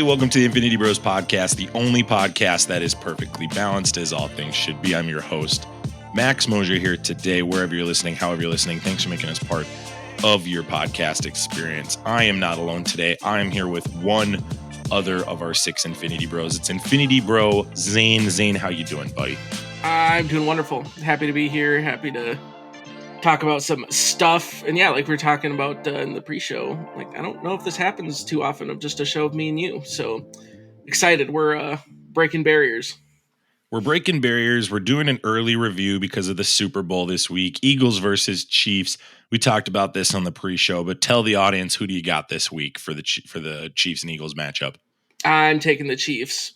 welcome to the Infinity Bros podcast, the only podcast that is perfectly balanced as all things should be. I'm your host, Max Mosier, here today, wherever you're listening, however you're listening. Thanks for making us part of your podcast experience. I am not alone today. I am here with one other of our 6 Infinity Bros. It's Infinity Bro Zane. Zane, how you doing, buddy? I'm doing wonderful. Happy to be here. Happy to talk about some stuff. And yeah, like we were talking about in the pre-show, like I don't know if this happens too often of just a show of me and you. So excited. We're breaking barriers. We're breaking barriers. We're doing an early review because of the Super Bowl this week. Eagles versus Chiefs. We talked about this on the pre-show, but tell the audience, who do you got this week for the Chiefs and Eagles matchup? I'm taking the Chiefs.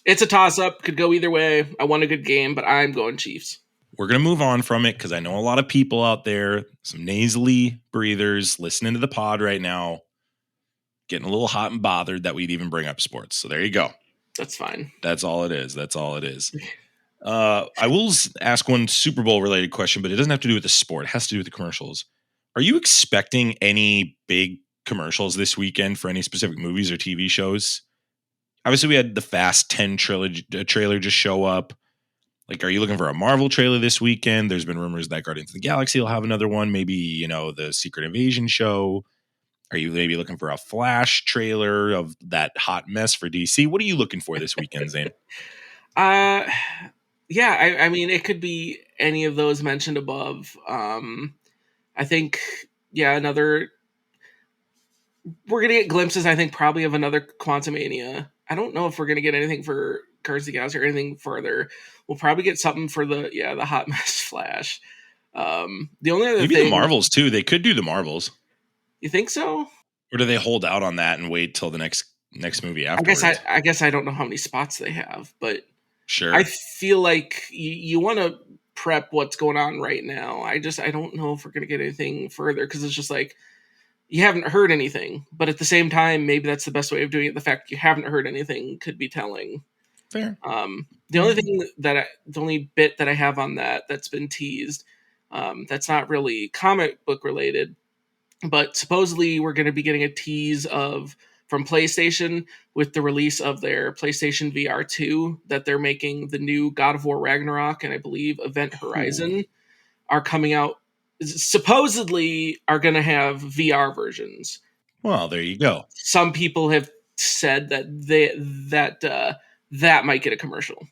It's a toss-up. Could go either way. I won a good game, but I'm going Chiefs. We're going to move on from it because I know a lot of people out there, some nasally breathers, listening to the pod right now, getting a little hot and bothered that we'd even bring up sports. So there you go. That's fine. That's all it is. I will ask one Super Bowl related question, but it doesn't have to do with the sport. It has to do with the commercials. Are you expecting any big commercials this weekend for any specific movies or TV shows? Obviously, we had the Fast 10 trailer just show up. Like, are you looking for a Marvel trailer this weekend? There's been rumors that Guardians of the Galaxy will have another one. Maybe, the Secret Invasion show. Are you maybe looking for a Flash trailer of that hot mess for DC? What are you looking for this weekend, Zane? Yeah, I mean, it could be any of those mentioned above. I think, we're going to get glimpses, I think, probably of another Quantumania. I don't know if we're going to get anything for Guardians of the Galaxy or anything further. We'll probably get something for the hot mess Flash. The only other maybe thing, the Marvels too. They could do the Marvels. You think so? Or do they hold out on that and wait till the next movie afterwards? I guess I don't know how many spots they have, but sure. I feel like you want to prep what's going on right now. I don't know if we're going to get anything further because it's just like you haven't heard anything, but at the same time, maybe that's the best way of doing it. The fact you haven't heard anything could be telling. Fair. The only bit that I have on that's been teased, that's not really comic book related, but supposedly we're going to be getting a tease from PlayStation with the release of their PlayStation VR 2 that they're making the new God of War Ragnarok and I believe Event Horizon are coming out. Supposedly are going to have VR versions. Well, there you go. Some people have said that that might get a commercial.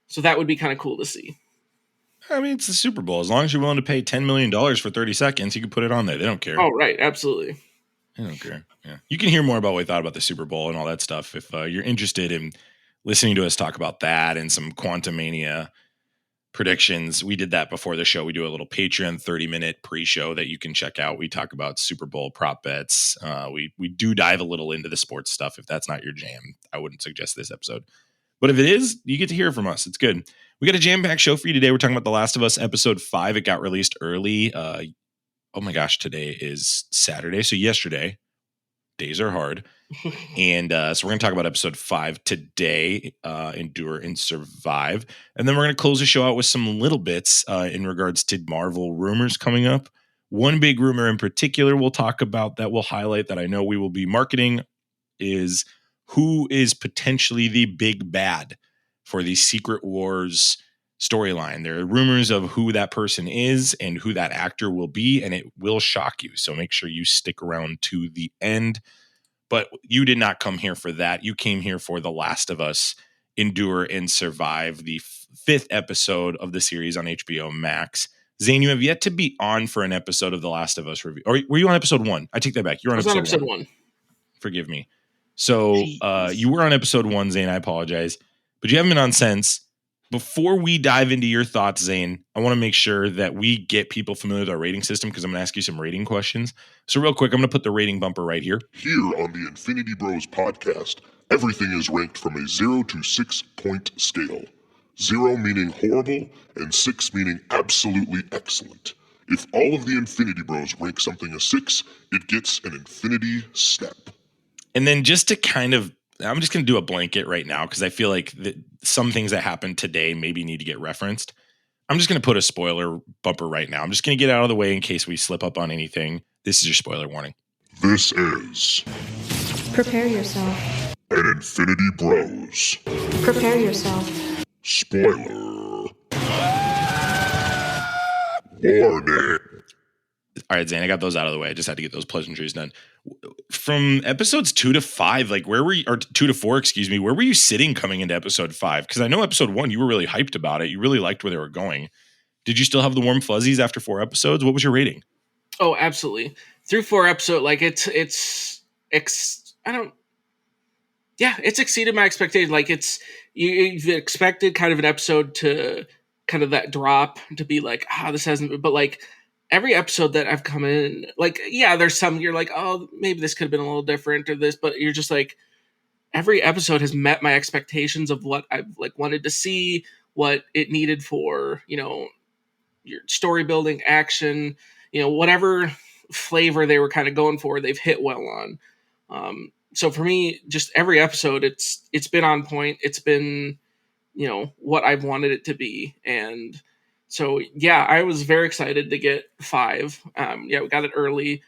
So that would be kind of cool to see. I mean, it's the Super Bowl. As long as you're willing to pay $10 million for 30 seconds, you can put it on there. They don't care. Oh, right. Absolutely. They don't care. Yeah. You can hear more about what we thought about the Super Bowl and all that stuff if you're interested in listening to us talk about that and some Quantumania predictions. We did that before the show. We do a little Patreon 30-minute pre-show that you can check out. We talk about Super Bowl prop bets. We do dive a little into the sports stuff. If that's not your jam, I wouldn't suggest this episode. But if it is, you get to hear from us. It's good. We got a jam-packed show for you today. We're talking about The Last of Us episode 5. It got released early. Oh my gosh, today is Saturday. So yesterday, days are hard. And so we're going to talk about episode 5 today, Endure and Survive. And then we're going to close the show out with some little bits in regards to Marvel rumors coming up. One big rumor in particular we'll talk about that we'll highlight that I know we will be marketing is who is potentially the big bad for the Secret Wars storyline. There are rumors of who that person is and who that actor will be, and it will shock you. So make sure you stick around to the end. But you did not come here for that. You came here for The Last of Us, Endure and Survive, the 5th episode of the series on HBO Max. Zane, you have yet to be on for an episode of The Last of Us review. Or were you on episode 1? I take that back. You're on episode 1. Forgive me. So you were on episode 1, Zane. I apologize. But you haven't been on since. Before we dive into your thoughts, Zane, I want to make sure that we get people familiar with our rating system because I'm going to ask you some rating questions. So real quick, I'm going to put the rating bumper right here. Here on the Infinity Bros podcast, everything is ranked from a 0 to 6 point scale. 0 meaning horrible and 6 meaning absolutely excellent. If all of the Infinity Bros rank something a 6, it gets an infinity step. And then just to kind of, I'm just going to do a blanket right now because I feel like some things that happened today maybe need to get referenced. I'm just going to put a spoiler bumper right now. I'm just going to get out of the way in case we slip up on anything. This is your spoiler warning. This is... Prepare yourself. and Infinity Bros. Prepare yourself. Spoiler. Warning. All right, Zane, I got those out of the way. I just had to get those pleasantries done. From episodes 2 to 5, like where were you, or 2 to 4, excuse me, where were you sitting coming into episode 5? Because I know episode 1, you were really hyped about it. You really liked where they were going. Did you still have the warm fuzzies after 4 episodes? What was your rating? Oh, absolutely. Through 4 episodes, like it's exceeded my expectation. Like you've expected kind of an episode to kind of that drop to be like, this hasn't, but like every episode that I've come in, like, yeah, there's some you're like, oh, maybe this could have been a little different or this, but you're just like, every episode has met my expectations of what I've like wanted to see, what it needed for, your story building, action, whatever flavor they were kind of going for, they've hit well on. So for me, just every episode, it's been on point. It's been, what I've wanted it to be. And so, yeah, I was very excited to get 5. We got it early.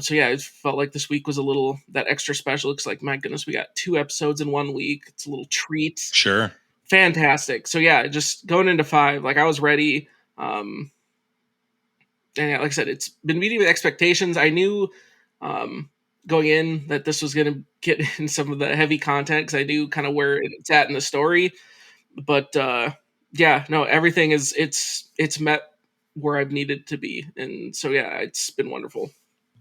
So yeah, it felt like this week was a little that extra special. It's like, my goodness, we got 2 episodes in 1 week. It's a little treat. Sure. Fantastic. So yeah, just going into 5, like I was ready. And yeah, like I said, it's been meeting with expectations. I knew going in that this was going to get in some of the heavy content because I knew kind of where it's at in the story. But everything it's met where I've needed to be. And so, yeah, it's been wonderful.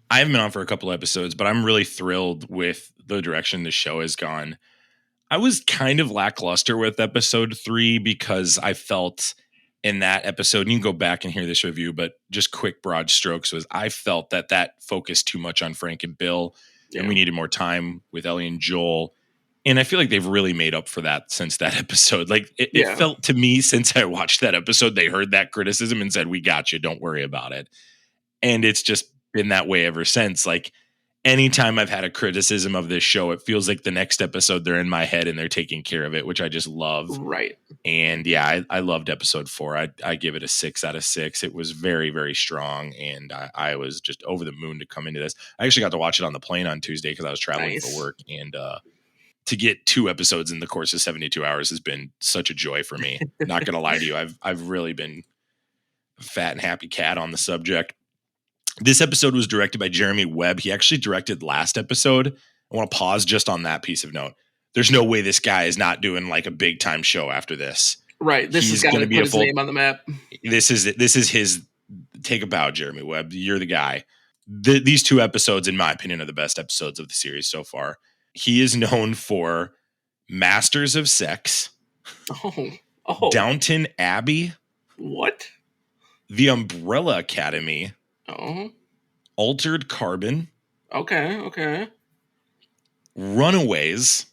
I haven't been on for a couple episodes, but I'm really thrilled with the direction the show has gone. I was kind of lackluster with episode 3 because I felt in that episode, and you can go back and hear this review, but just quick broad strokes was I felt that focused too much on Frank and Bill, and we needed more time with Ellie and Joel. And I feel like they've really made up for that since that episode. Like it felt to me since I watched that episode, they heard that criticism and said, "We got you. Don't worry about it." And it's just been that way ever since. Like anytime I've had a criticism of this show, it feels like the next episode they're in my head and they're taking care of it, which I just love. Right. And yeah, I loved episode 4. I give it a 6 out of 6. It was very, very strong. And I was just over the moon to come into this. I actually got to watch it on the plane on Tuesday because I was traveling for work. And to get 2 episodes in the course of 72 hours has been such a joy for me. Not going to lie to you. I've really been a fat and happy cat on the subject. This episode was directed by Jeremy Webb. He actually directed last episode. I want to pause just on that piece of note. There's no way this guy is not doing like a big time show after this. Right. This is going to be his name on the map. This is his take a bow, Jeremy Webb. You're the guy. These 2 episodes, in my opinion, are the best episodes of the series so far. He is known for Masters of Sex, Downton Abbey, what? The Umbrella Academy, Altered Carbon, okay, Runaways,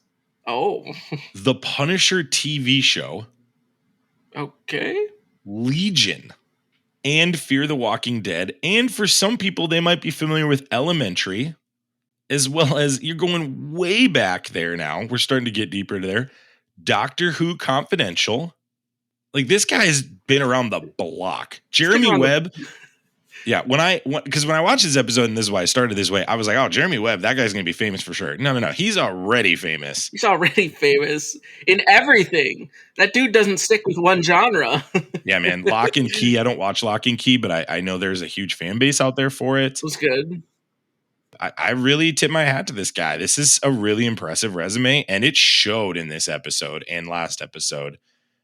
The Punisher TV show, okay, Legion, and Fear the Walking Dead. And for some people, they might be familiar with Elementary, as well as you're going way back there now. We're starting to get deeper into there. Doctor Who Confidential. Like this guy has been around the block. Jeremy Webb. Yeah, when I watched this episode, and this is why I started this way, I was like, oh, Jeremy Webb, that guy's going to be famous for sure. No. He's already famous. He's already famous in everything. That dude doesn't stick with one genre. Yeah, man. Lock and Key. I don't watch Lock and Key, but I know there's a huge fan base out there for it. It was good. I really tip my hat to this guy. This is a really impressive resume, and it showed in this episode and last episode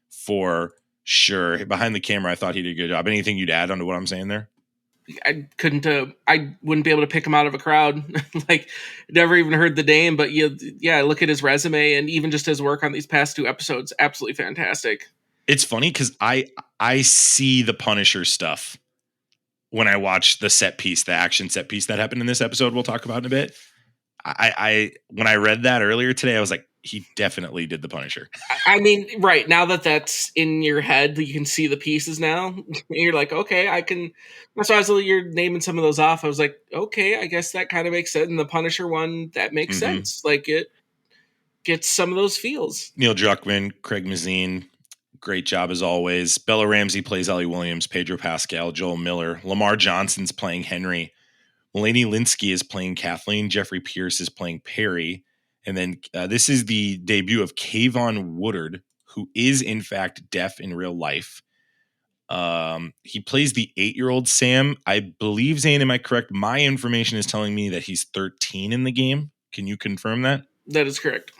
for sure. Behind the camera, I thought he did a good job. Anything you'd add onto what I'm saying there? I wouldn't be able to pick him out of a crowd. Like, never even heard the name, but look at his resume and even just his work on these past 2 episodes. Absolutely fantastic. It's funny because I see the Punisher stuff when I watch the action set piece that happened in this episode. We'll talk about in a bit. When I read that earlier today, I was like, he definitely did the Punisher. I mean, right now that's in your head, you can see the pieces now. You're like, okay, I can. That's why you're naming some of those off. I was like, okay, I guess that kind of makes sense. And the Punisher one, that makes sense. Like it gets some of those feels. Neil Druckmann, Craig Mazin, great job as always. Bella Ramsey plays Ellie Williams, Pedro Pascal, Joel Miller, Lamar Johnson's playing Henry, Mulaney Linsky is playing Kathleen, Jeffrey Pierce is playing Perry, And then this is the debut of Kayvon Woodard, who is in fact deaf in real life. He plays the 8-year-old Sam. I believe, Zane, am I correct? My information is telling me that he's 13 in the game. Can you confirm that? That is correct.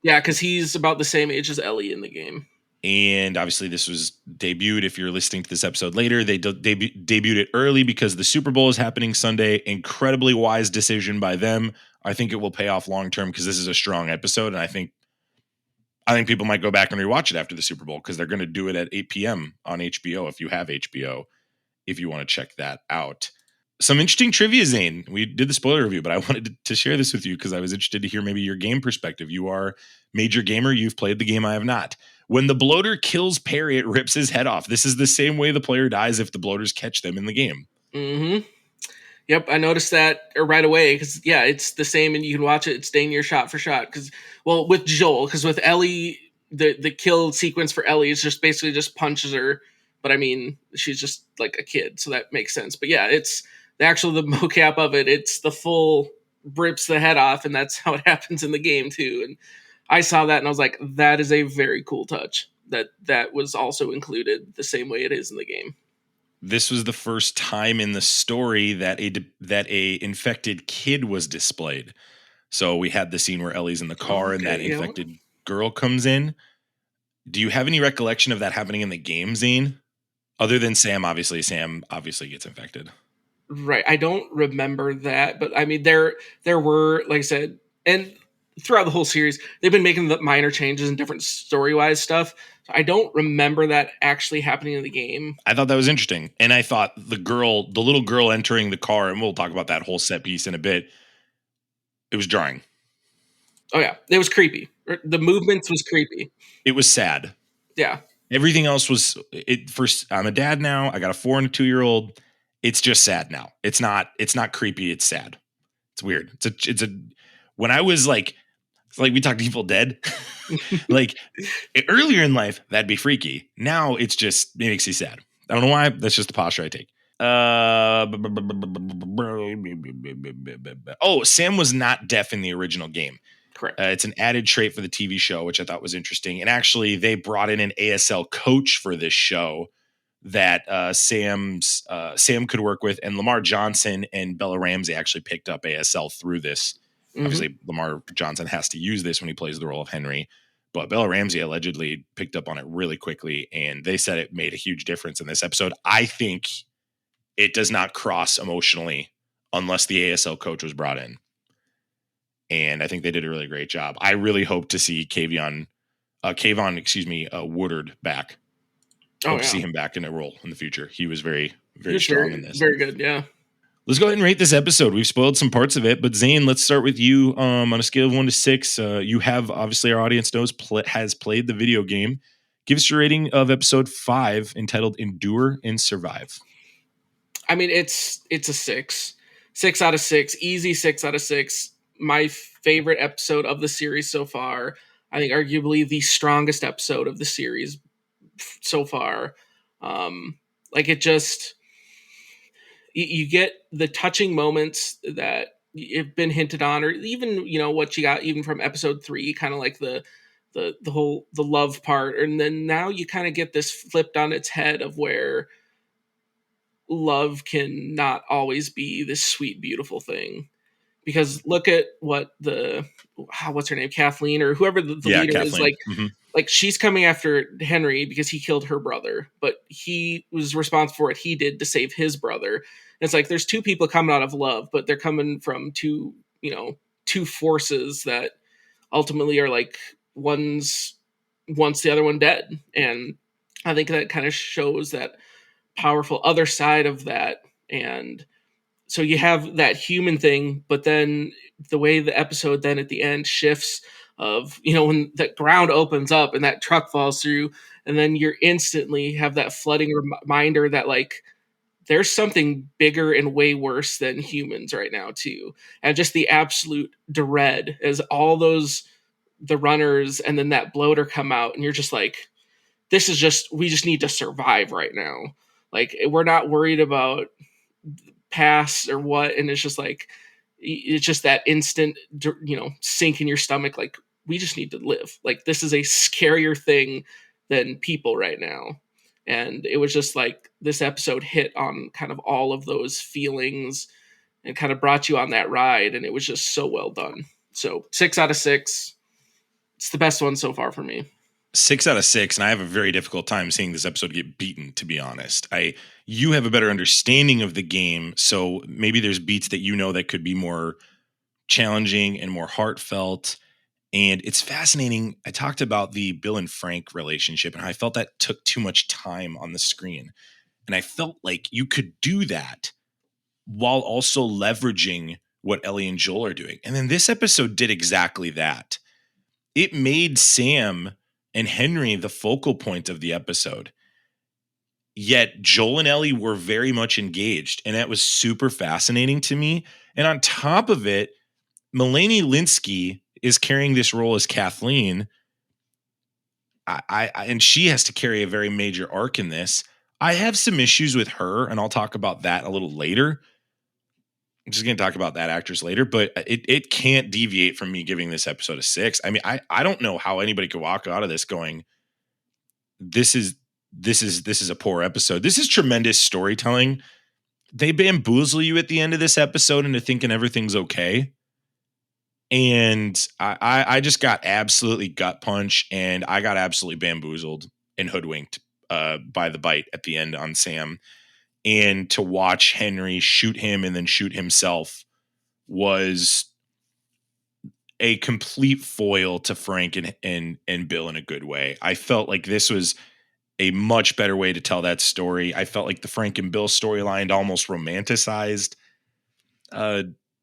Yeah, because he's about the same age as Ellie in the game. And obviously, this was debuted. If you're listening to this episode later, they debuted it early because the Super Bowl is happening Sunday. Incredibly wise decision by them. I think it will pay off long term because this is a strong episode, and I think people might go back and rewatch it after the Super Bowl because they're going to do it at 8 p.m. on HBO if you have HBO, if you want to check that out. Some interesting trivia, Zane. We did the spoiler review, but I wanted to share this with you because I was interested to hear maybe your game perspective. You are major gamer. You've played the game. I have not. When the bloater kills Perry, it rips his head off. This is the same way the player dies if the bloaters catch them in the game. Mm-hmm. Yep, I noticed that right away because, yeah, it's the same and you can watch it. It's dang near shot for shot. Because, well, with Joel, because with Ellie, the kill sequence for Ellie is just basically just punches her. But, I mean, she's just like a kid, so that makes sense. But, yeah, it's the mocap of it. It's the full rips the head off, and that's how it happens in the game, too. And I saw that, and I was like, that is a very cool touch. That was also included the same way it is in the game. This was the first time in the story that a infected kid was displayed. So we had the scene where Ellie's in the car and that infected girl comes in. Do you have any recollection of that happening in the game, Zane? Other than Sam obviously gets infected. Right. I don't remember that, but I mean there were, like I said, and throughout the whole series, they've been making the minor changes and different story-wise stuff. So I don't remember that actually happening in the game. I thought that was interesting. And I thought the little girl entering the car, and we'll talk about that whole set piece in a bit, it was jarring. Oh yeah, it was creepy. The movements was creepy. It was sad. Yeah. Everything else was it. First, I'm a dad now. I got a 4 and a 2-year-old. It's just sad now. It's not creepy. It's sad. It's weird. It's a when I was like we talked to Evil Dead, like earlier in life, that'd be freaky. Now it makes you sad. I don't know why. That's just the posture I take. Sam was not deaf in the original game. Correct. It's an added trait for the TV show, which I thought was interesting. And actually, they brought in an ASL coach for this show that Sam could work with, and Lamar Johnson and Bella Ramsey actually picked up ASL through this. Mm-hmm. Obviously, Lamar Johnson has to use this when he plays the role of Henry, but Bella Ramsey allegedly picked up on it really quickly, and they said it made a huge difference in this episode. I think it does not cross emotionally unless the ASL coach was brought in. And I think they did a really great job. I really hope to see Kayvon, Woodard back. Hope to see him back in a role in the future. He was very, very strong in this. Very good, yeah. Let's go ahead and rate this episode. We've spoiled some parts of it, but Zane, let's start with you. On a scale of 1 to 6, you have, obviously our audience knows, has played the video game. Give us your rating of episode 5 entitled Endure and Survive. I mean, it's a 6. 6 out of 6. Easy 6 out of 6. My favorite episode of the series so far. I think arguably the strongest episode of the series so far. Like it just, you get the touching moments that have been hinted on, or even, what you got even from episode 3, kind of like the whole, the love part. And then now you kind of get this flipped on its head of where love can not always be this sweet, beautiful thing. Because look at what what's her name, Kathleen, or whoever the leader Kathleen is, like, mm-hmm. Like she's coming after Henry because he killed her brother, but he was responsible for what he did to save his brother. And it's like, there's two people coming out of love, but they're coming from two forces that ultimately are like one's wants the other one dead. And I think that kind of shows that powerful other side of that. And so you have that human thing, but then the way the episode then at the end shifts of, when the ground opens up and that truck falls through, and then you're instantly have that flooding reminder that like there's something bigger and way worse than humans right now too. And just the absolute dread as all the runners and then that bloater come out, and you're just like, we just need to survive right now. Like, we're not worried about past or what, and it's just like it's just that instant, sink in your stomach. Like, we just need to live. Like, this is a scarier thing than people right now. And it was just like this episode hit on kind of all of those feelings and kind of brought you on that ride. And it was just so well done. So 6 out of 6. It's the best one so far for me. 6 out of 6, and I have a very difficult time seeing this episode get beaten, to be honest. You have a better understanding of the game, so maybe there's beats that that could be more challenging and more heartfelt. And it's fascinating. I talked about the Bill and Frank relationship and how I felt that took too much time on the screen. And I felt like you could do that while also leveraging what Ellie and Joel are doing. And then this episode did exactly that. It made Sam and Henry the focal point of the episode. Yet Joel and Ellie were very much engaged, and that was super fascinating to me. And on top of it, Mulaney Linsky is carrying this role as Kathleen. And she has to carry a very major arc in this. I have some issues with her, and I'll talk about that a little later. I'm just going to talk about that actress later, but it can't deviate from me giving this episode a 6. I mean, I don't know how anybody could walk out of this going, this is a poor episode. This is tremendous storytelling. They bamboozle you at the end of this episode into thinking everything's okay. And I just got absolutely gut punch, and I got absolutely bamboozled and hoodwinked by the bite at the end on Sam. And to watch Henry shoot him and then shoot himself was a complete foil to Frank and Bill in a good way. I felt like this was a much better way to tell that story. I felt like the Frank and Bill storyline almost romanticized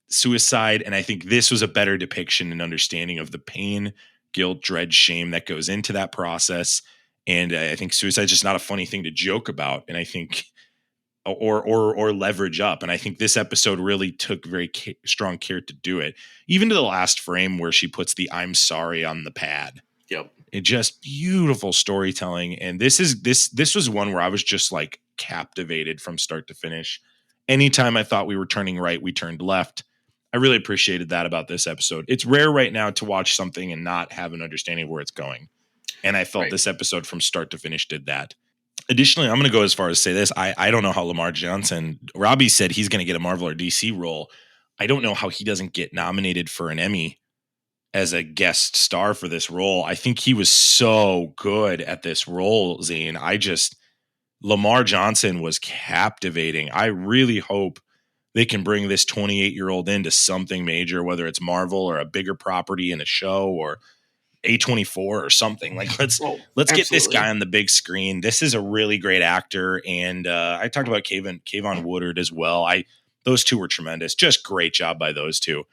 suicide, and I think this was a better depiction and understanding of the pain, guilt, dread, shame that goes into that process. And I think suicide is just not a funny thing to joke about, and I think or leverage up. And I think this episode really took very strong care to do it, even to the last frame where she puts the "I'm sorry" on the pad. Yep. It just beautiful storytelling. And this was one where I was just like captivated from start to finish. Anytime I thought we were turning right, we turned left. I really appreciated that about this episode. It's rare right now to watch something and not have an understanding of where it's going. And I felt this episode from start to finish did that. Additionally, I'm going to go as far as say this. I don't know how Lamar Johnson, Robbie said he's going to get a Marvel or DC role. I don't know how he doesn't get nominated for an Emmy as a guest star for this role. I think he was so good at this role, Zane. Lamar Johnson was captivating. I really hope they can bring this 28-year-old into something major, whether it's Marvel or a bigger property in a show or A24 or something. Like let's get this guy on the big screen. This is a really great actor. And I talked about Kayvon Woodard as well. Those two were tremendous. Just great job by those two.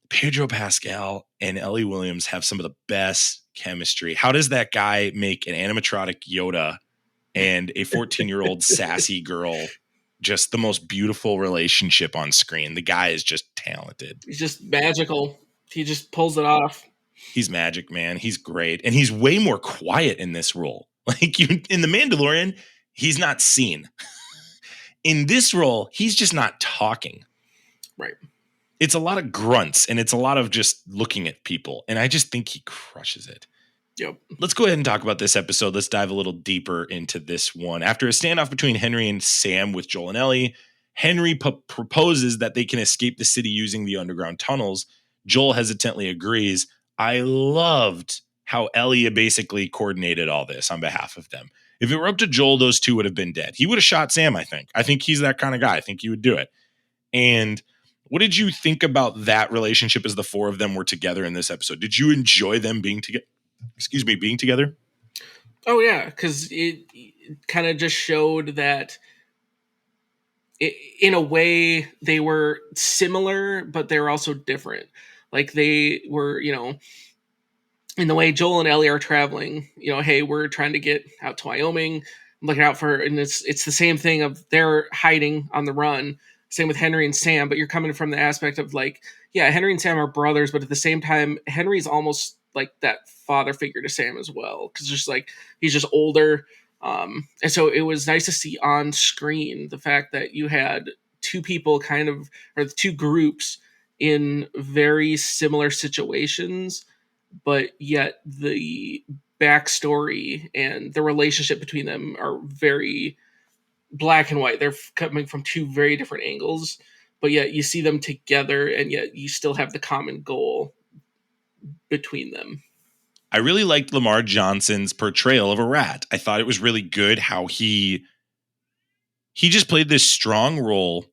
Pedro Pascal and Ellie Williams have some of the best chemistry. How does that guy make an animatronic Yoda and a 14-year-old sassy girl just the most beautiful relationship on screen? The guy is just talented. He's just magical. He just pulls it off. He's magic, man. He's great. And he's way more quiet in this role. Like in The Mandalorian, he's not seen. In this role, he's just not talking. Right. It's a lot of grunts and it's a lot of just looking at people. And I just think he crushes it. Yep. Let's go ahead and talk about this episode. Let's dive a little deeper into this one. After a standoff between Henry and Sam with Joel and Ellie, Henry proposes that they can escape the city using the underground tunnels. Joel hesitantly agrees. I loved how Ellie basically coordinated all this on behalf of them. If it were up to Joel, those two would have been dead. He would have shot Sam, I think. I think he's that kind of guy. I think he would do it. And what did you think about that relationship as the four of them were together in this episode? Did you enjoy them being together? Being together? Oh, yeah, because it kind of just showed that in a way they were similar, but they were also different. Like they were, in the way Joel and Ellie are traveling, hey, we're trying to get out to Wyoming, looking out for, and it's the same thing of they're hiding on the run. Same with Henry and Sam, but you're coming from the aspect of like, yeah, Henry and Sam are brothers, but at the same time, Henry's almost like that father figure to Sam as well, because just like he's just older, and so it was nice to see on screen the fact that you had two people kind of, or two groups in very similar situations, but yet the backstory and the relationship between them are very black and white. They're coming from two very different angles, but yet you see them together, and yet you still have the common goal between them. I really liked Lamar Johnson's portrayal of a rat. I thought it was really good how he just played this strong role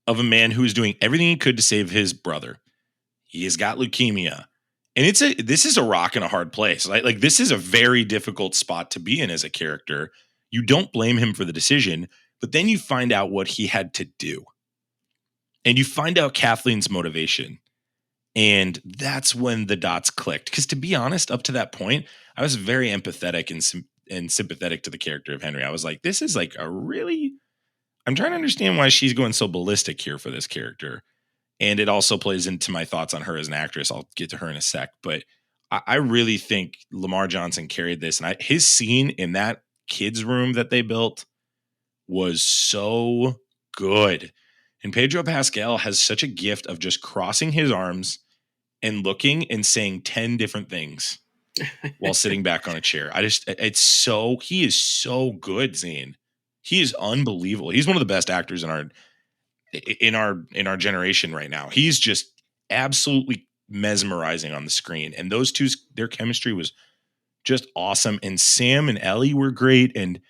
of a man who is doing everything he could to save his brother. He has got leukemia. And this is a rock and a hard place. Like this is a very difficult spot to be in as a character. You don't blame him for the decision, but then you find out what he had to do. And you find out Kathleen's motivation. And that's when the dots clicked. Because to be honest, up to that point, I was very empathetic and sympathetic to the character of Henry. I was like, this is like I'm trying to understand why she's going so ballistic here for this character. And it also plays into my thoughts on her as an actress. I'll get to her in a sec. But I really think Lamar Johnson carried this. And his scene in that kids' room that they built was so good. And Pedro Pascal has such a gift of just crossing his arms and looking and saying 10 different things while sitting back on a chair. He is so good, Zane. He is unbelievable. He's one of the best actors in our generation right now. He's just absolutely mesmerizing on the screen. And those two, their chemistry was just awesome. And Sam and Ellie were great. And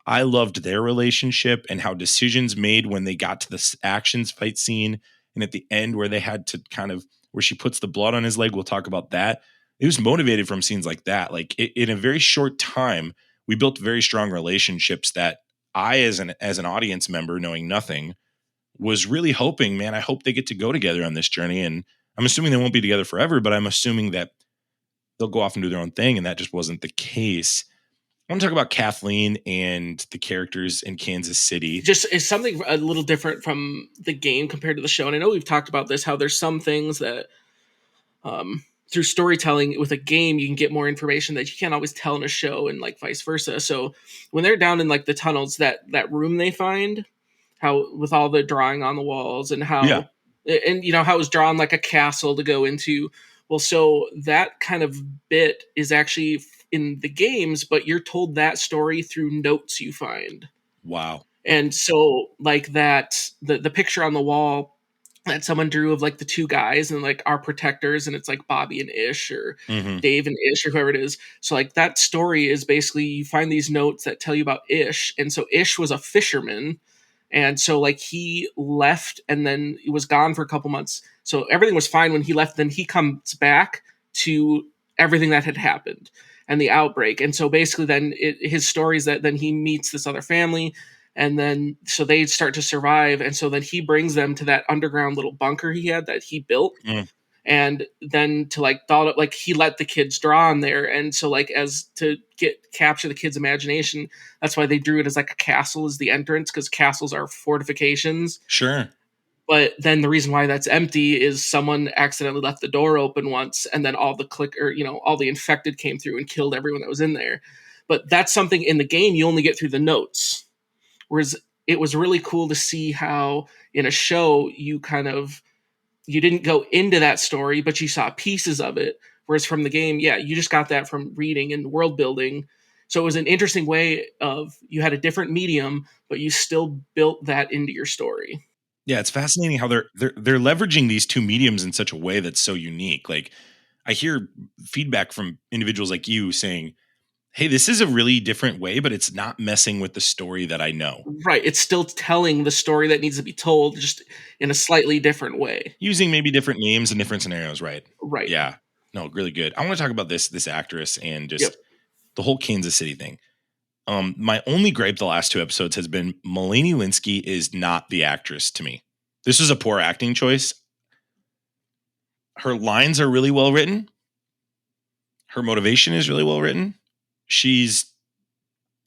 I loved their relationship and how decisions made when they got to the actions fight scene. And at the end where they had to where she puts the blood on his leg. We'll talk about that. It was motivated from scenes like that. Like in a very short time, we built very strong relationships that I, as an audience member, knowing nothing, was really hoping, man, I hope they get to go together on this journey. And I'm assuming they won't be together forever, but I'm assuming that they'll go off and do their own thing. And that just wasn't the case. I want to talk about Kathleen and the characters in Kansas City. Just is something a little different from the game compared to the show. And I know we've talked about this, how there's some things that through storytelling with a game, you can get more information that you can't always tell in a show, and like vice versa. So when they're down in like the tunnels, that room they find, how with all the drawing on the walls and how, and you know, how it was drawn like a castle to go into. Well, so that kind of bit is actually in the games, but you're told that story through notes you find. Wow. And so like that, the picture on the wall that someone drew of like the two guys and like our protectors, and it's like Bobby and Ish, or Dave and Ish, or whoever it is. So like that story is basically, you find these notes that tell you about Ish. And so Ish was a fisherman. And so like he left and then he was gone for a couple months. So everything was fine when he left. Then he comes back to everything that had happened and the outbreak. And so basically then his story is that then he meets this other family, and then so they start to survive. And so then he brings them to that underground little bunker he had that he built. And then to like thought of, like he let the kids draw on there. And so like as to capture the kids' imagination, that's why they drew it as like a castle as the entrance, because castles are fortifications. Sure. But then the reason why that's empty is someone accidentally left the door open once, and then all the infected came through and killed everyone that was in there. But that's something in the game you only get through the notes. Whereas it was really cool to see how in a show you didn't go into that story, but you saw pieces of it. Whereas from the game, you just got that from reading and world building. So it was an interesting way of, you had a different medium, but you still built that into your story. Yeah, it's fascinating how they're leveraging these two mediums in such a way that's so unique. Like I hear feedback from individuals like you saying, hey, this is a really different way, but it's not messing with the story that I know. Right. It's still telling the story that needs to be told, just in a slightly different way. Using maybe different names and different scenarios, right? Right. Yeah. No, really good. I want to talk about this actress and just the whole Kansas City thing. My only gripe the last two episodes has been Mulaney Linsky is not the actress to me. This was a poor acting choice. Her lines are really well written. Her motivation is really well written. She's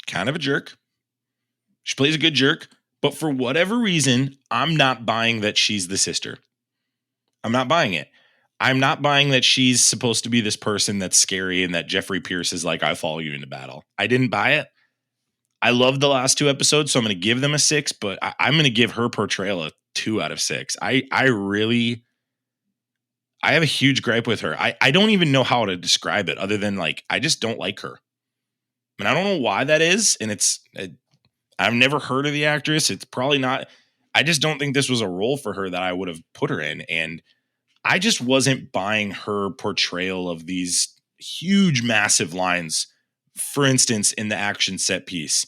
kind of a jerk. She plays a good jerk, but for whatever reason, I'm not buying that she's the sister. I'm not buying it. I'm not buying that she's supposed to be this person that's scary and that Jeffrey Pierce is like, I follow you into battle. I didn't buy it. I love the last 2 episodes, so I'm going to give them a 6, but I'm going to give her portrayal a 2 out of 6. I have a huge gripe with her. I don't even know how to describe it other than like, I just don't like her. And I don't know why that is. And I've never heard of the actress. It's probably not, I just don't think this was a role for her that I would have put her in. And I just wasn't buying her portrayal of these huge, massive lines. For instance, in the action set piece,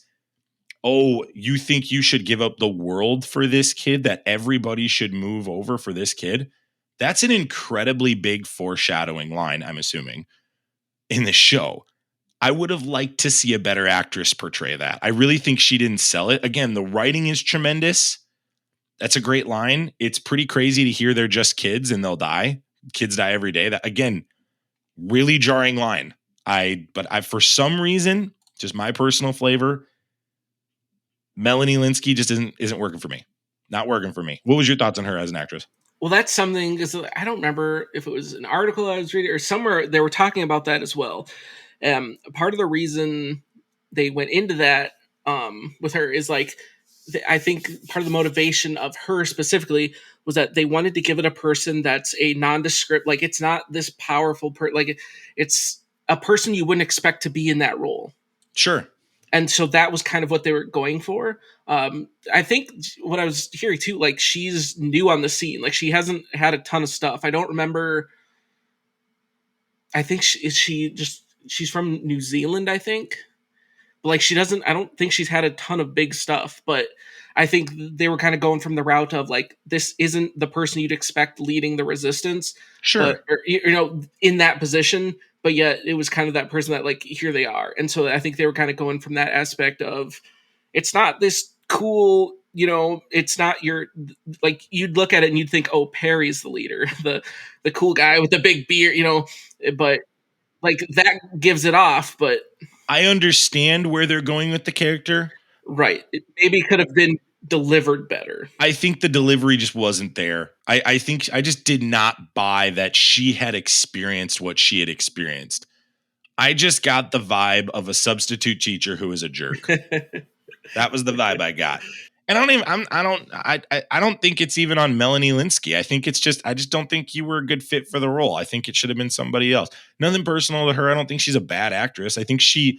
oh, you think you should give up the world for this kid, that everybody should move over for this kid? That's an incredibly big foreshadowing line, I'm assuming, in the show. I would have liked to see a better actress portray that. I really think she didn't sell it. Again, the writing is tremendous. That's a great line. It's pretty crazy to hear they're just kids and they'll die. Kids die every day. That, again, really jarring line. But for some reason, just my personal flavor, Melanie Linsky just isn't working for me. Not working for me. What was your thoughts on her as an actress? Well, that's something, because I don't remember if it was an article I was reading or somewhere they were talking about that as well. Part of the reason they went into that with her is like, I think part of the motivation of her specifically was that they wanted to give it a person that's a nondescript, like it's not this powerful like it's a person you wouldn't expect to be in that role. Sure. And so that was kind of what they were going for. I think what I was hearing too, like she's new on the scene. Like she hasn't had a ton of stuff. I don't remember. I think she's from New Zealand, I think. But like I don't think she's had a ton of big stuff, but I think they were kind of going from the route of like, this isn't the person you'd expect leading the resistance. Sure. But, in that position, but yet it was kind of that person that like, here they are. And so I think they were kind of going from that aspect of, it's not this cool, it's not your, like you'd look at it and you'd think, oh, Perry's the leader, the cool guy with the big beard, but like that gives it off. But I understand where they're going with the character. Right. It maybe could have been delivered better. I think the delivery just wasn't there. I think I just did not buy that she had experienced what she had experienced. I just got the vibe of a substitute teacher who was a jerk. That was the vibe I got. And I don't think it's even on Melanie Linsky. I think it's just, I just don't think you were a good fit for the role. I think it should have been somebody else. Nothing personal to her. I don't think she's a bad actress. I think she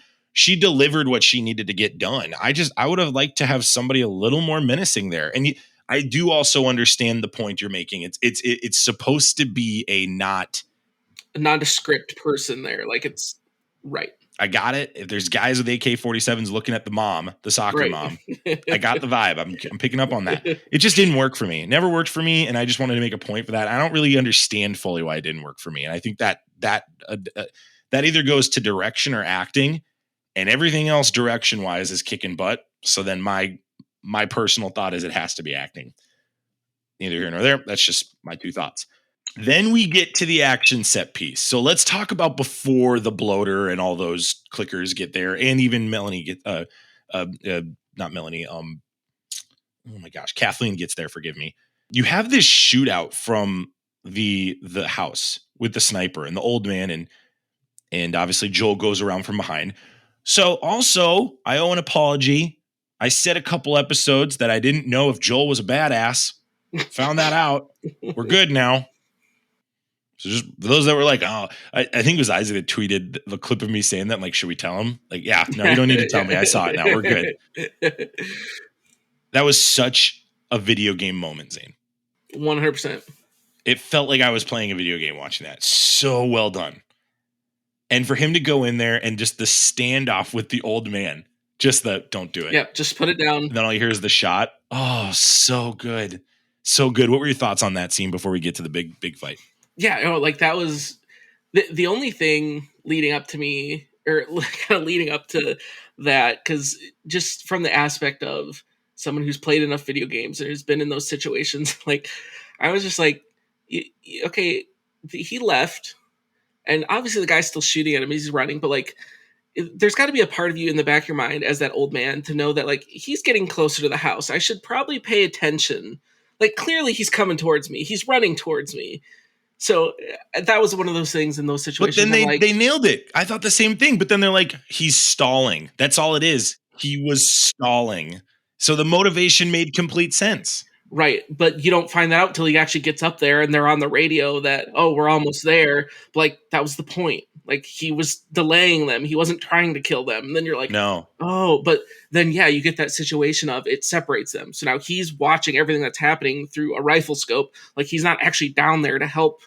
delivered what she needed to get done. I would have liked to have somebody a little more menacing there. And I do also understand the point you're making. It's supposed to be a nondescript person there. Like it's right. I got it. If there's guys with AK-47s looking at the soccer mom, I got the vibe. I'm picking up on that. It just didn't work for me. It never worked for me. And I just wanted to make a point for that. I don't really understand fully why it didn't work for me. And I think that either goes to direction or acting, and everything else direction wise is kicking butt. So then my personal thought is it has to be acting. Neither here nor there. That's just my 2 thoughts. Then we get to the action set piece. So let's talk about before the bloater and all those clickers get there, and even Melanie not Melanie. Oh my gosh, Kathleen gets there. Forgive me. You have this shootout from the house with the sniper and the old man, and obviously Joel goes around from behind. So also, I owe an apology. I said a couple episodes that I didn't know if Joel was a badass. Found that out. We're good now. So just for those that were like, oh, I think it was Isaac that tweeted the clip of me saying that. I'm like, should we tell him? Like, yeah, no, you don't need to tell me. I saw it now. We're good. That was such a video game moment, Zane. 100%. It felt like I was playing a video game watching that. So well done. And for him to go in there and just the standoff with the old man, just the don't do it. Yep, just put it down. And then all you hear is the shot. Oh, so good. So good. What were your thoughts on that scene before we get to the big fight? Yeah, like that was the only thing leading up to me, or kind of leading up to that, because just from the aspect of someone who's played enough video games and who's been in those situations, like I was just like, okay, he left, and obviously the guy's still shooting at him, he's running, but like there's got to be a part of you in the back of your mind as that old man to know that like he's getting closer to the house. I should probably pay attention. Like clearly he's coming towards me. He's running towards me. So that was one of those things in those situations. But then they nailed it. I thought the same thing. But then they're like, he's stalling. That's all it is. He was stalling. So the motivation made complete sense. Right, but you don't find that out until he actually gets up there and they're on the radio that, oh, we're almost there. Like, that was the point. Like, he was delaying them. He wasn't trying to kill them. And then you're like, No. oh, but then, yeah, you get that situation of it separates them. So now he's watching everything that's happening through a rifle scope. Like, he's not actually down there to help.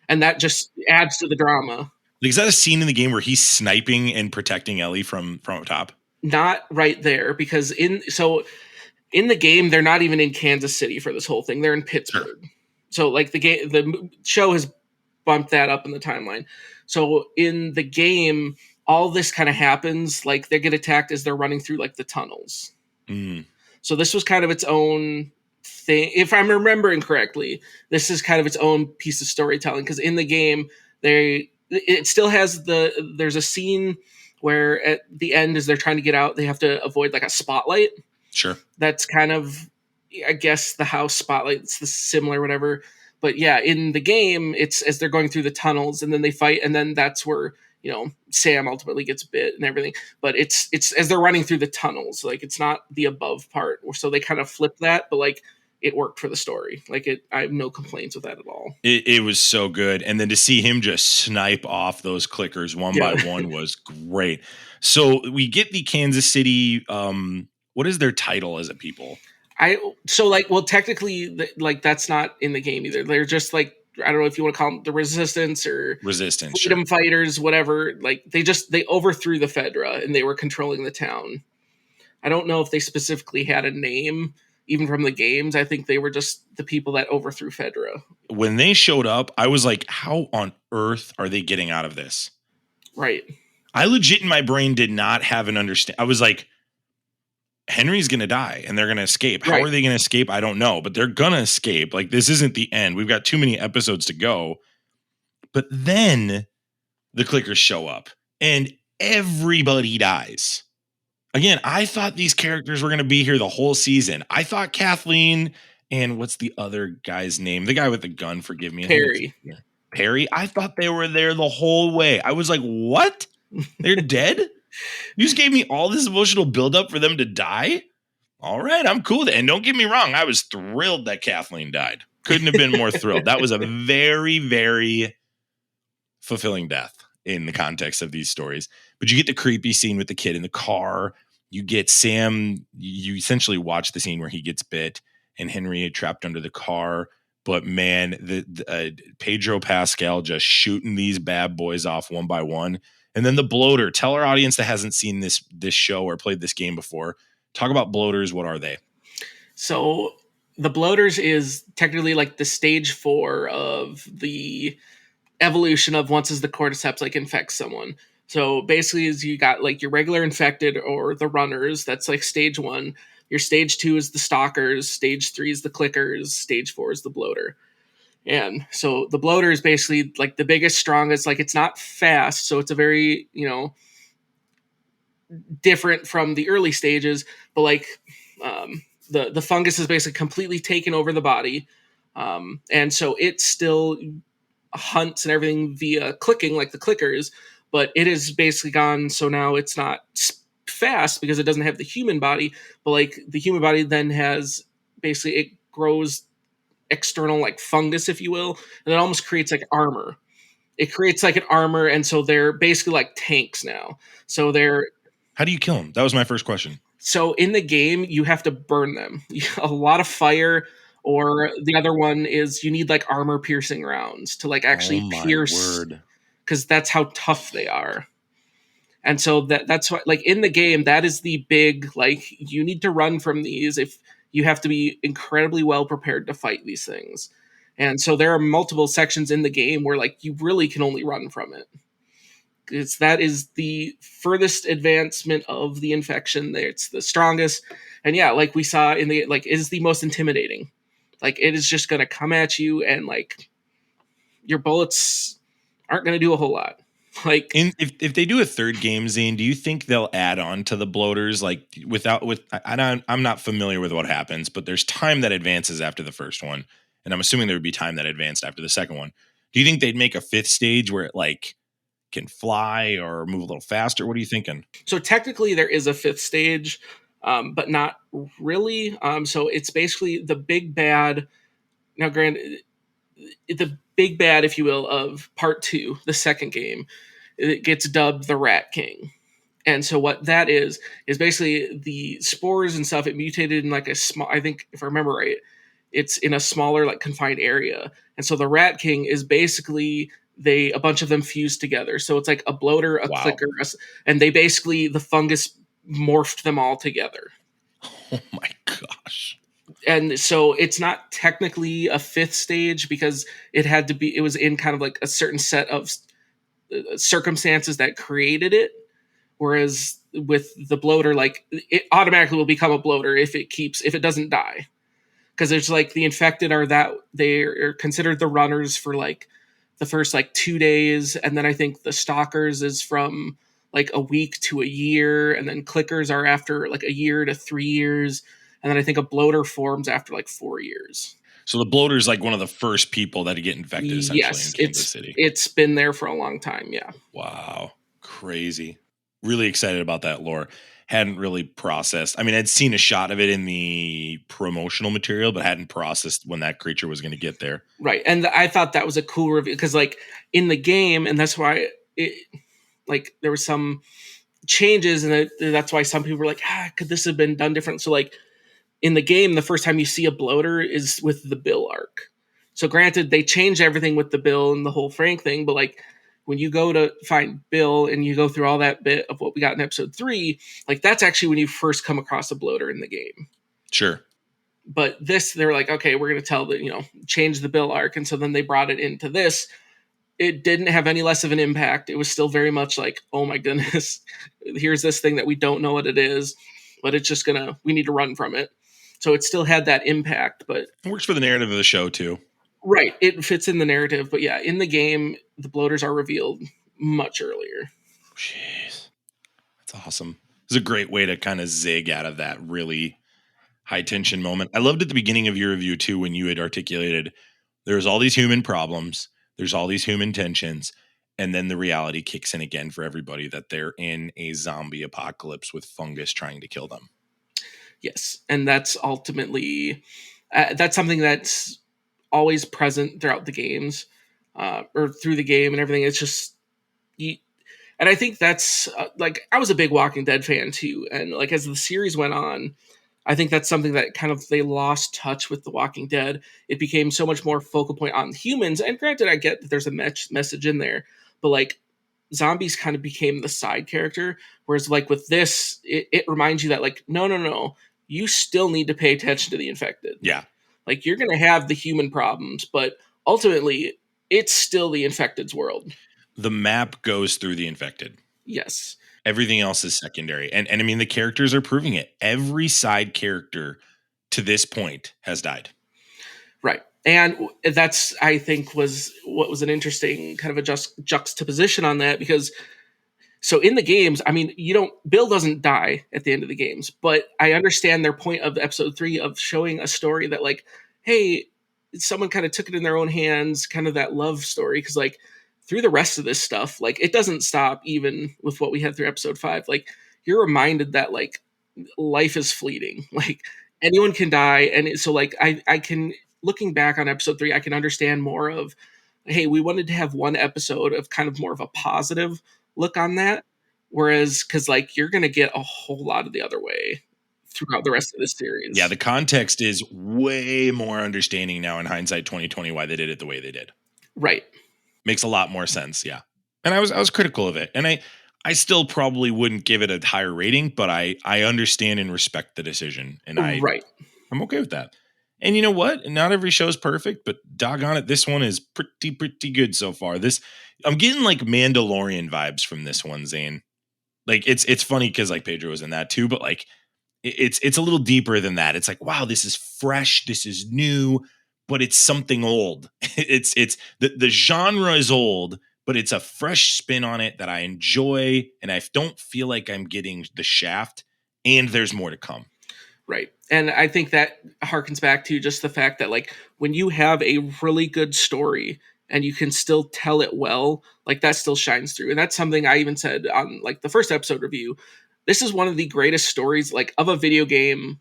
And that just adds to the drama. Like, is that a scene in the game where he's sniping and protecting Ellie from up top? Not right there, because in the game, they're not even in Kansas City for this whole thing. They're in Pittsburgh. Sure. So like the show has bumped that up in the timeline. So in the game, all this kind of happens. Like they get attacked as they're running through like the tunnels. Mm. So this was kind of its own thing. If I'm remembering correctly, this is kind of its own piece of storytelling. Because in the game, it still has there's a scene where at the end, as they're trying to get out, they have to avoid like a spotlight. Sure. That's kind of, I guess, the house spotlight. It's the similar, whatever. But yeah, in the game, it's as they're going through the tunnels and then they fight, and then that's where, Sam ultimately gets bit and everything. But it's as they're running through the tunnels, like it's not the above part. So they kind of flip that, but like it worked for the story. Like I have no complaints with that at all. It was so good. And then to see him just snipe off those clickers one by one was great. So we get the Kansas City, what is their title as a people? Technically, like that's not in the game either. They're just like, I don't know if you want to call them the Resistance or Freedom Fighters, whatever. Like they overthrew the Fedra and they were controlling the town. I don't know if they specifically had a name, even from the games. I think they were just the people that overthrew Fedra. When they showed up, I was like, how on earth are they getting out of this? Right. I legit in my brain did not have an understanding. I was like, Henry's going to die and they're going to escape. How are they going to escape? I don't know, but they're going to escape. Like, this isn't the end. We've got too many episodes to go. But then the clickers show up and everybody dies. Again, I thought these characters were going to be here the whole season. I thought Kathleen and what's the other guy's name? The guy with the gun, forgive me. Perry. I thought they were there the whole way. I was like, what? They're dead? You just gave me all this emotional buildup for them to die? All right, I'm cool with it. And don't get me wrong, I was thrilled that Kathleen died. Couldn't have been more thrilled. That was a very, very fulfilling death in the context of these stories. But you get the creepy scene with the kid in the car. You get Sam. You essentially watch the scene where he gets bit and Henry trapped under the car. But man, the Pedro Pascal just shooting these bad boys off one by one. And then the bloater. Tell our audience that hasn't seen this show or played this game before. Talk about bloaters. What are they? So the bloaters is technically like the stage 4 of the evolution of once as the cordyceps like infects someone. So basically, is you got like your regular infected or the runners. That's like stage 1. Your stage 2 is the stalkers. Stage 3 is the clickers. Stage 4 is the bloater. And so the bloater is basically like the biggest, strongest. Like it's not fast, so it's a very different from the early stages. But like the fungus is basically completely taken over the body, and so it still hunts and everything via clicking like the clickers. But it is basically gone. So now it's not fast because it doesn't have the human body. But like the human body then has basically it grows external like fungus, if you will, and it almost creates like armor. It creates like an armor, and so they're basically like tanks now. So they're how do you kill them? That was my first question. So in the game, you have to burn them. A lot of fire, or the other one is you need like armor piercing rounds to like actually pierce, because that's how tough they are. And so that's what, like in the game, that is the big, like you need to run from these if you have to be incredibly well prepared to fight these things. And so there are multiple sections in the game where like you really can only run from it. That is the furthest advancement of the infection. It's the strongest. And yeah, like we saw in the, like, it is the most intimidating. Like it is just going to come at you and like your bullets aren't going to do a whole lot. Like if they do a third game, Zane, do you think they'll add on to the bloaters? Like I'm not familiar with what happens, but there's time that advances after the first one. And I'm assuming there would be time that advanced after the second one. Do you think they'd make a fifth stage where it like can fly or move a little faster? What are you thinking? So technically there is a fifth stage, but not really. So it's basically the big bad. Now, granted, the big bad, if you will, of part 2, the second game, it gets dubbed the Rat King. And so what that is basically the spores and stuff. It mutated in like a small, I think if I remember right, it's in a smaller like confined area. And so the Rat King is basically a bunch of them fused together. So it's like a bloater, a Wow. clicker, and they basically the fungus morphed them all together. Oh my gosh. And so it's not technically a fifth stage because it was in kind of like a certain set of circumstances that created it. Whereas with the bloater, like it automatically will become a bloater if it doesn't die. Because there's like the infected they are considered the runners for like the first like 2 days, and then I think the stalkers is from like a week to a year, and then clickers are after like a year to 3 years, and then I think a bloater forms after like 4 years. So the bloater's like one of the first people that get infected essentially in Yes, Kansas City. it's been there for a long time. Yeah. Wow. Crazy. Really excited about that lore. Hadn't really processed. I mean, I'd seen a shot of it in the promotional material, but hadn't processed when that creature was going to get there. Right. And I thought that was a cool review because like in the game, and that's why like there were some changes, and that's why some people were like, could this have been done different? So like in the game, the first time you see a bloater is with the Bill arc. So granted, they changed everything with the Bill and the whole Frank thing, but like when you go to find Bill and you go through all that bit of what we got in episode 3, like that's actually when you first come across a bloater in the game. Sure. But this, they're like, okay, we're going to change the Bill arc. And so then they brought it into this. It didn't have any less of an impact. It was still very much like, oh my goodness, here's this thing that we don't know what it is, but it's just we need to run from it. So it still had that impact, but it works for the narrative of the show too. Right. It fits in the narrative, but yeah, in the game, the bloaters are revealed much earlier. Jeez. That's awesome. It's a great way to kind of zig out of that really high tension moment. I loved at the beginning of your review too, when you had articulated there's all these human problems, there's all these human tensions, and then the reality kicks in again for everybody that they're in a zombie apocalypse with fungus trying to kill them. Yes. And that's ultimately, that's something that's always present throughout the games or through the game and everything. It's just, and I think that's like, I was a big Walking Dead fan too. And like, as the series went on, I think that's something that kind of they lost touch with The Walking Dead. It became so much more focal point on humans. And granted, I get that there's a message in there, but like zombies kind of became the side character. Whereas like with this, it reminds you that like, no, you still need to pay attention to the infected. Yeah. Like you're going to have the human problems, but ultimately it's still the infected's world. The map goes through the infected. Yes. Everything else is secondary. And I mean, the characters are proving it. Every side character to this point has died. Right. And that's, I think, was what was an interesting kind of a juxtaposition on that, because so in the games, I mean, Bill doesn't die at the end of the games, but I understand their point of episode 3 of showing a story that like, hey, someone kind of took it in their own hands, kind of that love story. Because like through the rest of this stuff, like it doesn't stop even with what we had through episode 5. Like you're reminded that like life is fleeting, like anyone can die. And so like I can, looking back on episode 3, I can understand more of, hey, we wanted to have one episode of kind of more of a positive look on that. Whereas, because like you're going to get a whole lot of the other way throughout the rest of this series. Yeah, the context is way more understanding now in hindsight 2020 why they did it the way they did. Right. Makes a lot more sense, yeah. And I was critical of it. And I still probably wouldn't give it a higher rating, but I understand and respect the decision. And I'm okay with that. And you know what? Not every show is perfect, but doggone it, this one is pretty good so far. I'm getting like Mandalorian vibes from this one, Zane. Like it's funny because like Pedro was in that too, but like it's a little deeper than that. It's like, wow, this is fresh, this is new, but it's something old. It's the genre is old, but it's a fresh spin on it that I enjoy, and I don't feel like I'm getting the shaft, and there's more to come. Right. And I think that harkens back to just the fact that like when you have a really good story and you can still tell it well, like that still shines through. And that's something I even said on like the first episode review. This is one of the greatest stories like of a video game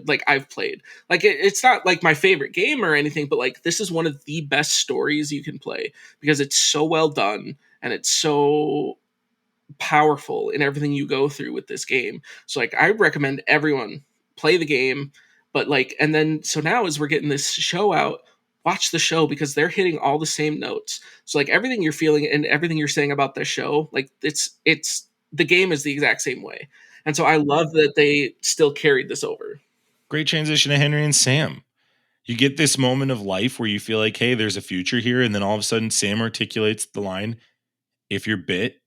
like I've played. Like it's not like my favorite game or anything, but like this is one of the best stories you can play because it's so well done and it's so powerful in everything you go through with this game. So like I recommend everyone play the game, but like and then so now as we're getting this show out, watch the show because they're hitting all the same notes. So like everything you're feeling and everything you're saying about the show, like it's the game is the exact same way. And so I love that they still carried this over. Great transition to Henry and Sam. You get this moment of life where you feel like, hey, there's a future here. And then all of a sudden, Sam articulates the line, if you're bit,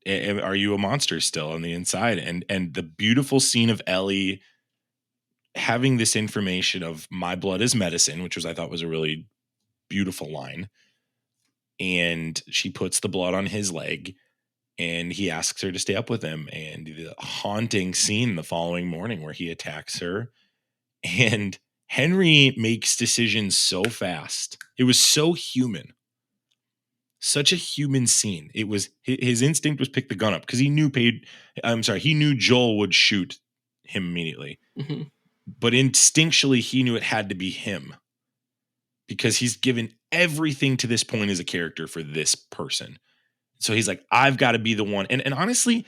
are you a monster still on the inside? And the beautiful scene of Ellie having this information of my blood is medicine, which was, I thought was a really beautiful line. And she puts the blood on his leg and he asks her to stay up with him. And the haunting scene the following morning where he attacks her. And Henry makes decisions so fast. It was so human. Such a human scene. It was his instinct was pick the gun up because he knew he knew Joel would shoot him immediately. Mm-hmm. But instinctually he knew it had to be him because he's given everything to this point as a character for this person. So he's like, I've got to be the one. And honestly,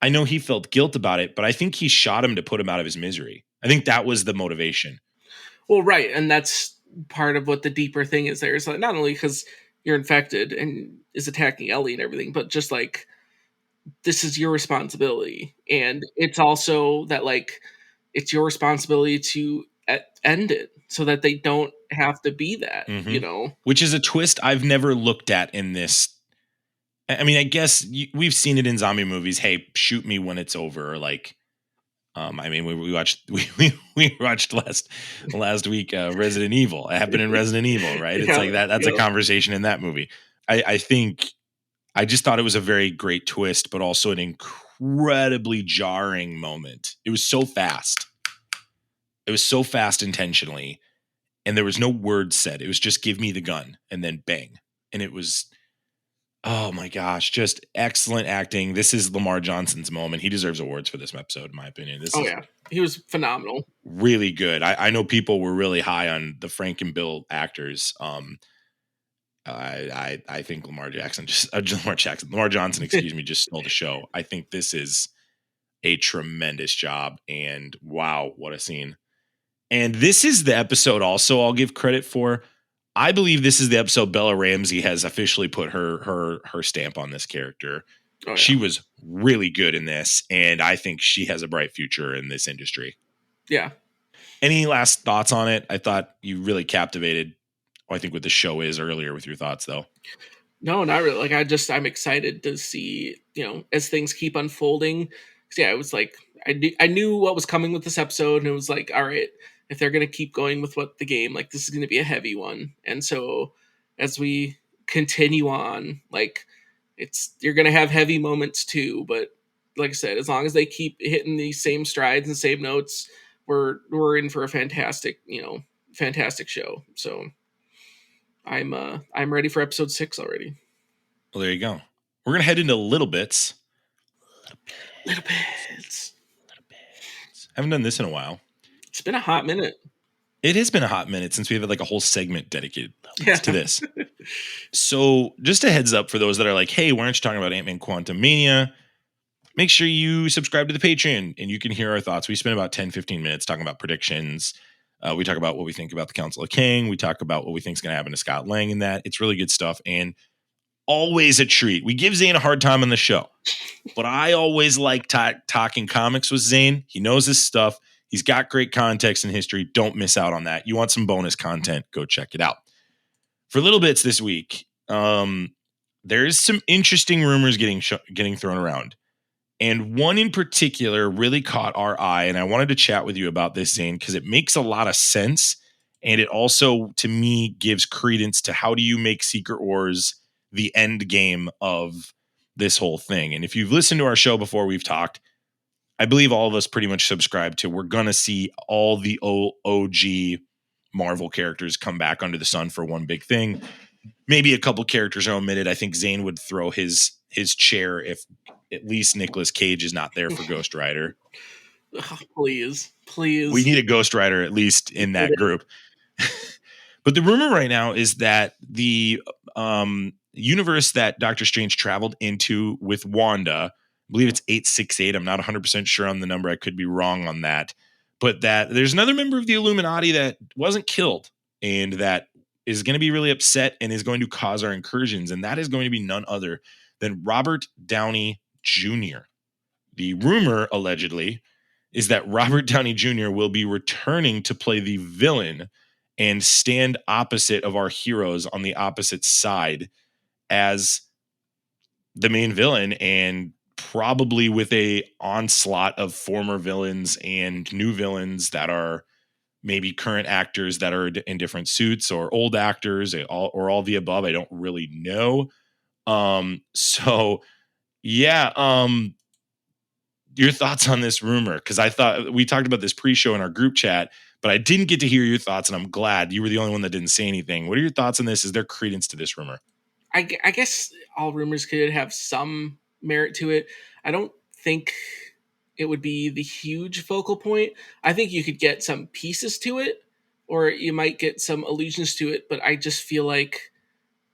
I know he felt guilt about it, but I think he shot him to put him out of his misery. I think that was the motivation. Well, right. And that's part of what the deeper thing is there. Is like not only because you're infected and is attacking Ellie and everything, but just like this is your responsibility. And it's also that like it's your responsibility to end it so that they don't have to be that, you know? Which is a twist I've never looked at in this. I mean, I guess we've seen it in zombie movies. Hey, shoot me when it's over. Or like, I mean, we watched last week Resident Evil. I have been in Resident Evil, right? It's like that. That's a conversation in that movie. I think I just thought it was a very great twist, but also an incredibly jarring moment. It was so fast. It was so fast intentionally, and there was no words said. It was just give me the gun and then bang, and it was. Oh my gosh, just excellent acting. This is Lamar Johnson's moment. He deserves awards for this episode, in my opinion. He was phenomenal. Really good. I know people were really high on the Frank and Bill actors. I think Lamar Johnson, excuse me, just stole the show. I think this is a tremendous job, and wow, what a scene. And this is the episode also I'll give credit for. I believe this is the episode Bella Ramsey has officially put her stamp on this character. Oh, yeah. She was really good in this, and I think she has a bright future in this industry. Yeah. Any last thoughts on it? I thought you really captivated, I think, what the show is earlier with your thoughts, though. No, not really. Like I'm excited to see, as things keep unfolding. Yeah, it was like I knew what was coming with this episode, and it was like, all right, if they're going to keep going with what the game, like this is going to be a heavy one. And so as we continue on, like you're going to have heavy moments too. But like I said, as long as they keep hitting these same strides and same notes, we're in for a fantastic show. So I'm ready for episode 6 already. Well, there you go. We're going to head into little bits. Little bits. Haven't done this in a while. It's been a hot minute. It has been a hot minute since we have like a whole segment dedicated to this. So just a heads up for those that are like, hey, why aren't you talking about Ant-Man Quantumania? Make sure you subscribe to the Patreon and you can hear our thoughts. We spend about 10, 15 minutes talking about predictions. We talk about what we think about the Council of King. We talk about what we think is going to happen to Scott Lang in that. It's really good stuff and always a treat. We give Zane a hard time on the show, but I always like talking comics with Zane. He knows his stuff. He's got great context and history. Don't miss out on that. You want some bonus content, go check it out. For little bits this week, there's some interesting rumors getting thrown around. And one in particular really caught our eye. And I wanted to chat with you about this, Zane, because it makes a lot of sense. And it also, to me, gives credence to how do you make Secret Wars the end game of this whole thing. And if you've listened to our show before, we've talked, I believe all of us pretty much subscribe to we're going to see all the OG Marvel characters come back under the sun for one big thing. maybe a couple characters are omitted. I think Zane would throw his chair if at least Nicolas Cage is not there for Ghost Rider. Ugh, please. We need a Ghost Rider at least in that group. But the rumor right now is that the universe that Doctor Strange traveled into with Wanda, I believe it's 868. I'm not 100% sure on the number. I could be wrong on that. But that there's another member of the Illuminati that wasn't killed and that is going to be really upset and is going to cause our incursions. And that is going to be none other than Robert Downey Jr. The rumor, allegedly, is that Robert Downey Jr. will be returning to play the villain and stand opposite of our heroes on the opposite side as the main villain, and probably with a onslaught of former villains and new villains that are maybe current actors that are in different suits, or old actors, or all the above. I don't really know. So yeah. Your thoughts on this rumor? Because I thought we talked about this pre-show in our group chat, but I didn't get to hear your thoughts, and I'm glad you were the only one that didn't say anything. What are your thoughts on this? Is there credence to this rumor? I guess all rumors could have some merit to it. I don't think it would be the huge focal point. I think you could get some pieces to it, or you might get some allusions to it, but I just feel like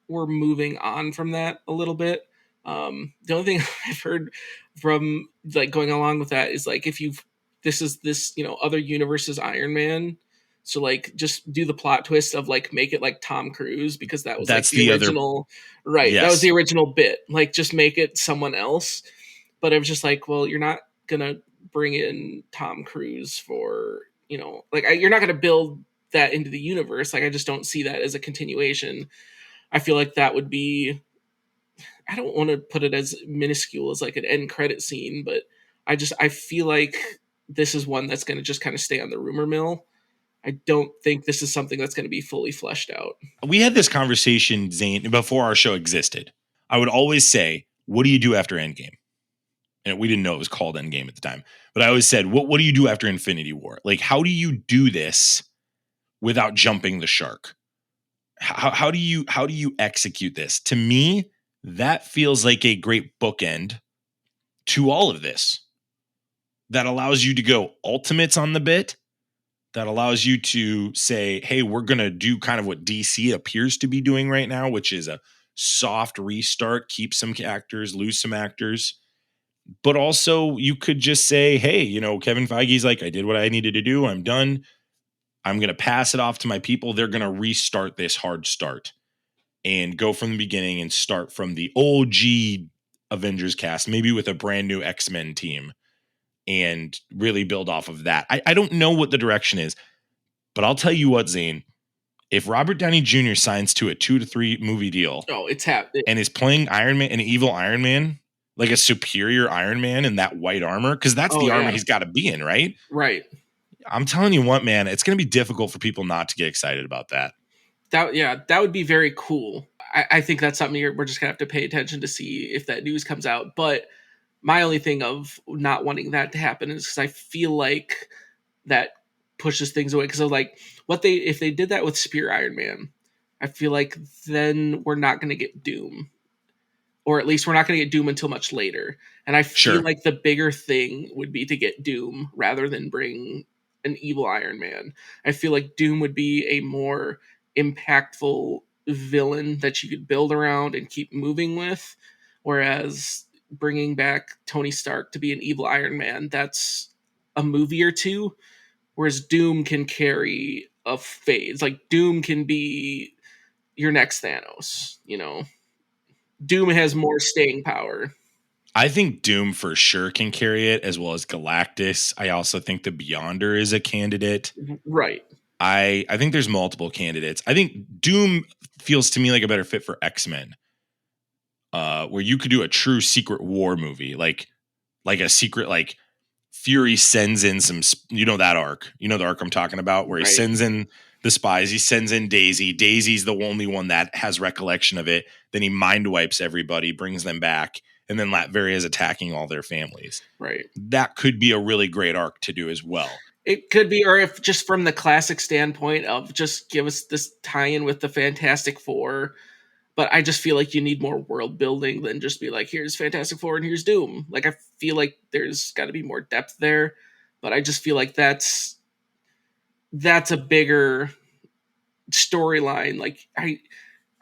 we're moving on from that a little bit. The only thing I've heard from like going along with that is like, if you've this is this other universe's Iron Man, so like just do the plot twist of like make it like Tom Cruise, because that was That's like the other original, right? Yes. That was the original bit. Like just make it someone else. But I was just like, well, you're not gonna bring in Tom Cruise for you're not gonna build that into the universe. Like I just don't see that as a continuation. I feel like that would be, I don't want to put it as minuscule as like an end credit scene, but I feel like this is one that's going to just kind of stay on the rumor mill. I don't think this is something that's going to be fully fleshed out. We had this conversation, Zane, before our show existed. I would always say, what do you do after Endgame? And we didn't know it was called Endgame at the time, but I always said, what do you do after Infinity War? Like, how do you do this without jumping the shark? How do you execute this? To me, that feels like a great bookend to all of this. That allows you to go ultimates on the bit. That allows you to say, hey, we're going to do kind of what DC appears to be doing right now, which is a soft restart, keep some actors, lose some actors. But also you could just say, hey, Kevin Feige's like, I did what I needed to do. I'm done. I'm going to pass it off to my people. They're going to restart this hard start and go from the beginning and start from the OG Avengers cast, maybe with a brand new X-Men team, and really build off of that. I don't know what the direction is, but I'll tell you what, Zane, if Robert Downey Jr. signs to a 2 to 3 movie deal, it's happening, and is playing Iron Man, an evil Iron Man, like a superior Iron Man in that white armor, because that's the armor he's got to be in, right? Right. I'm telling you what, man, it's going to be difficult for people not to get excited about that. That would be very cool. I think that's something we're just gonna have to pay attention to see if that news comes out. But my only thing of not wanting that to happen is because I feel like that pushes things away. Because of like if they did that with Spear Iron Man, I feel like then we're not going to get Doom, or at least we're not going to get Doom until much later. And I feel like the bigger thing would be to get Doom rather than bring an evil Iron Man. I feel like Doom would be a more impactful villain that you could build around and keep moving with, whereas bringing back Tony Stark to be an evil Iron Man, that's a movie or two, whereas Doom can carry a phase. Like Doom can be your next Thanos, Doom has more staying power. I think Doom for sure can carry it, as well as Galactus. I also think the Beyonder is a candidate. Right. I think there's multiple candidates. I think Doom feels to me like a better fit for X-Men, where you could do a true Secret War movie, like a secret, like Fury sends in some, that arc, the arc I'm talking about, where he sends in the spies, he sends in Daisy. Daisy's the only one that has recollection of it. Then he mind wipes everybody, brings them back, and then Latveria is attacking all their families. Right. That could be a really great arc to do as well. It could be, or if just from the classic standpoint of just give us this tie-in with the Fantastic Four, But I just feel like you need more world building than just be like, here's Fantastic Four and here's Doom. Like, I feel like there's got to be more depth there. But I just feel like that's a bigger storyline. Like,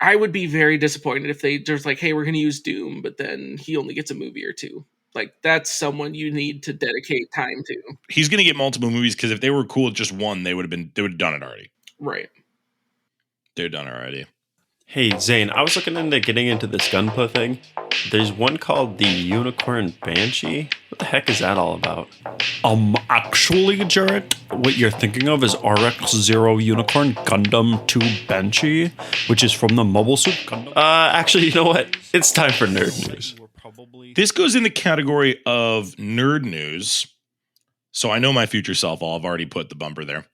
I would be very disappointed if they just like, hey, we're going to use Doom, but then he only gets a movie or two. Like, that's someone you need to dedicate time to. He's going to get multiple movies because if they were cool with just one, they would have done it already. Right. They're done already. Hey, Zane, I was looking into getting into this Gunpla thing. There's one called the Unicorn Banshee. What the heck is that all about? Actually, Jarrett, what you're thinking of is RX-0 Unicorn Gundam 2 Banshee, which is from the Mobile Suit Gundam. Actually, you know what? It's time for nerd news. This goes in the category of nerd news. So I know my future self, I've already put the bumper there.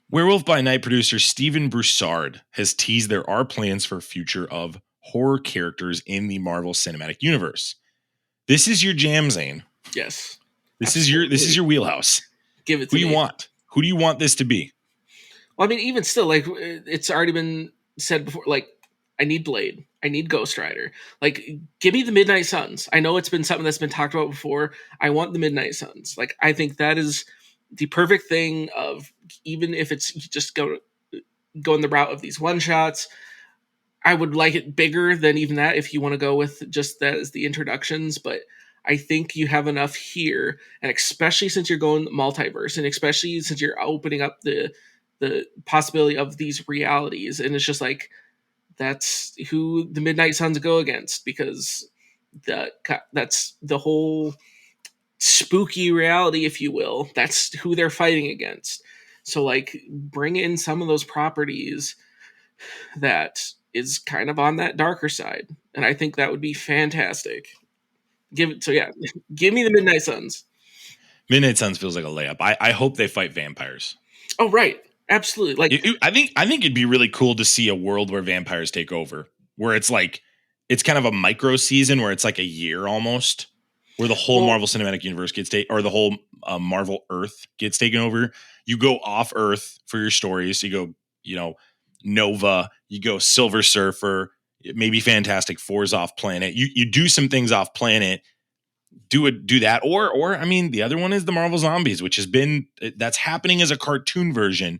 Werewolf by Night producer Steven Broussard has teased there are plans for future of horror characters in the Marvel Cinematic Universe. This is your jam, Zane. Yes. This is your wheelhouse. Give it to me. Who do you want? Who do you want this to be? Well, I mean, even still, like, it's already been said before, like, I need Blade. I need Ghost Rider. Like, give me the Midnight Suns. I know it's been something that's been talked about before. I want the Midnight Suns. Like, I think that is the perfect thing of, even if it's just going the route of these one-shots, I would like it bigger than even that if you want to go with just that as the introductions. But I think you have enough here, and especially since you're going multiverse, and especially since you're opening up the possibility of these realities, and it's just like, that's who the Midnight Suns go against, because that's the whole spooky reality, if you will. That's who they're fighting against. So, like, bring in some of those properties that is kind of on that darker side, and I think that would be fantastic. Give me the Midnight Suns. Midnight Suns feels like a layup. I hope they fight vampires. Oh, right. Absolutely. Like, I think it'd be really cool to see a world where vampires take over, where it's like, it's kind of a micro season where it's like a year almost, where the whole Marvel Cinematic Universe gets or the whole Marvel Earth gets taken over. You go off Earth for your stories. You go, Nova. You go Silver Surfer. Maybe Fantastic Four's off planet. You do some things off planet. Do that, or I mean, the other one is the Marvel Zombies, which that's happening as a cartoon version.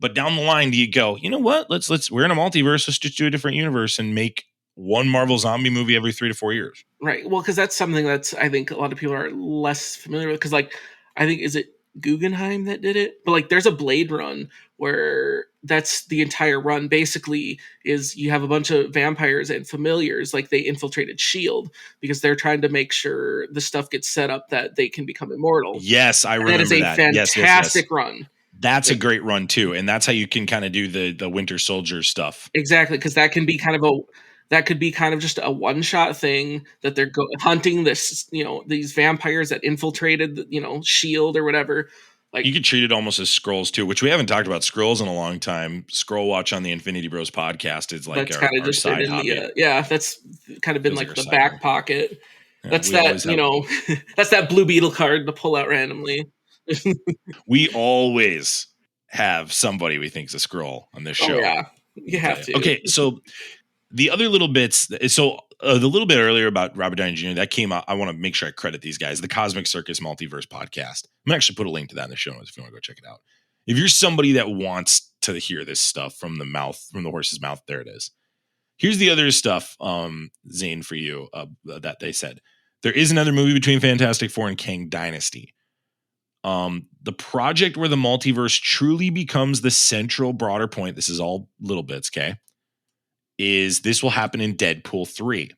But down the line, do you go, you know what? We're in a multiverse. Let's just do a different universe and make one Marvel zombie movie every 3 to 4 years. Right. Well, because that's something that's, I think, a lot of people are less familiar with. Because, like, I think, is it Guggenheim that did it? But, like, there's a Blade run where that's the entire run. Basically, is you have a bunch of vampires and familiars, like they infiltrated S.H.I.E.L.D. because they're trying to make sure the stuff gets set up that they can become immortal. Yes, I remember that. That is a fantastic run. That's a great run too, and that's how you can kind of do the Winter Soldier stuff. Exactly, because that can be kind of just a one-shot thing that they're hunting this, these vampires that infiltrated, S.H.I.E.L.D. or whatever. Like, you could treat it almost as Skrulls too, which we haven't talked about Skrulls in a long time. Scroll Watch on the Infinity Bros podcast is like our side hobby. That's kind of been like the back pocket. Yeah, that's that's that Blue Beetle card to pull out randomly. We always have somebody we think's a Skrull on this show. Oh, yeah, you have to. Okay, so the other little bits. So the little bit earlier about Robert Downey Jr. that came out. I want to make sure I credit these guys. The Cosmic Circus Multiverse podcast. I'm gonna actually put a link to that in the show notes if you want to go check it out. If you're somebody that wants to hear this stuff from the horse's mouth, there it is. Here's the other stuff, Zane, for you that they said. There is another movie between Fantastic Four and Kang Dynasty. The project where the multiverse truly becomes the central broader point, this is all little bits, okay, is this will happen in Deadpool 3.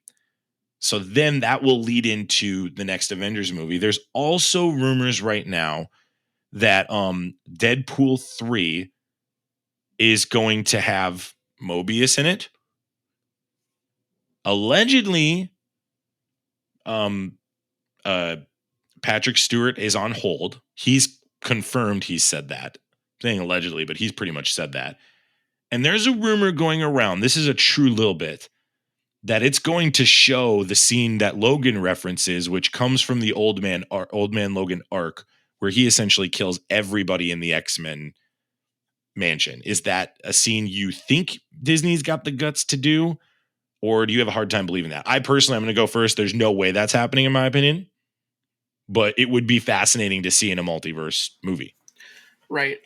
So then that will lead into the next Avengers movie. There's also rumors right now that Deadpool 3 is going to have Mobius in it. Allegedly, Patrick Stewart is on hold. He's confirmed he said that. I'm saying allegedly, but he's pretty much said that. And there's a rumor going around, this is a true little bit, that it's going to show the scene that Logan references, which comes from the Old Man Logan arc, where he essentially kills everybody in the X-Men mansion. Is that a scene you think Disney's got the guts to do? Or do you have a hard time believing that? I personally, I'm going to go first. There's no way that's happening in my opinion. But it would be fascinating to see in a multiverse movie. Right.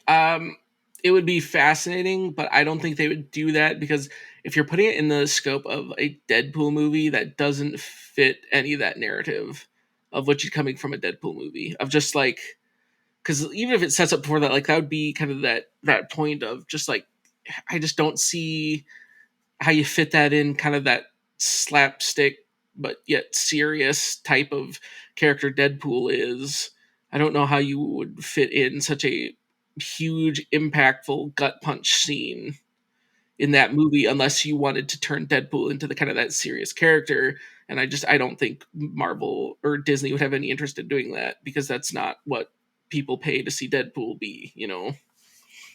It would be fascinating, but I don't think they would do that because if you're putting it in the scope of a Deadpool movie, that doesn't fit any of that narrative of what you're coming from a Deadpool movie of just like, because even if it sets up for that, like that would be kind of that point of just like, I just don't see how you fit that in kind of that slapstick but yet serious type of character Deadpool is. I don't know how you would fit in such a huge, impactful gut punch scene in that movie unless you wanted to turn Deadpool into the kind of that serious character. And I don't think Marvel or Disney would have any interest in doing that because that's not what people pay to see Deadpool be, you know.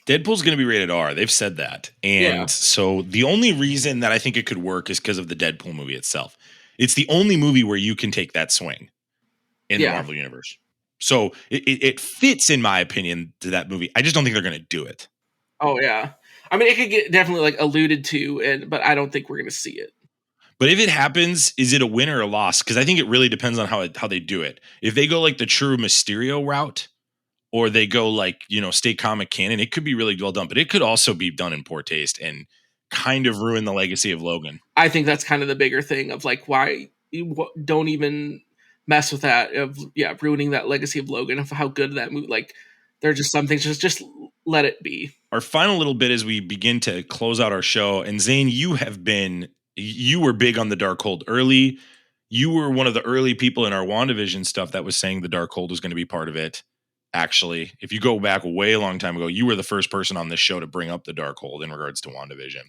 Deadpool's going to be rated R. They've said that. And so the only reason that I think it could work is because of the Deadpool movie itself. It's the only movie where you can take that swing in the Marvel universe. So it fits, in my opinion, to that movie. I just don't think they're going to do it. Oh, yeah. I mean, it could get definitely like alluded to, but I don't think we're going to see it. But if it happens, is it a win or a loss? Because I think it really depends on how they do it. If they go like the true Mysterio route, or they go like, stay comic canon, it could be really well done. But it could also be done in poor taste and kind of ruin the legacy of Logan. I think that's kind of the bigger thing of like why you don't even mess with that of ruining that legacy of Logan of how good that movie. Like there are just some things just let it be. Our final little bit as we begin to close out our show, and Zane, you were big on the Darkhold early. You were one of the early people in our WandaVision stuff that was saying the Darkhold was going to be part of it. Actually, if you go back way a long time ago, you were the first person on this show to bring up the Darkhold in regards to WandaVision.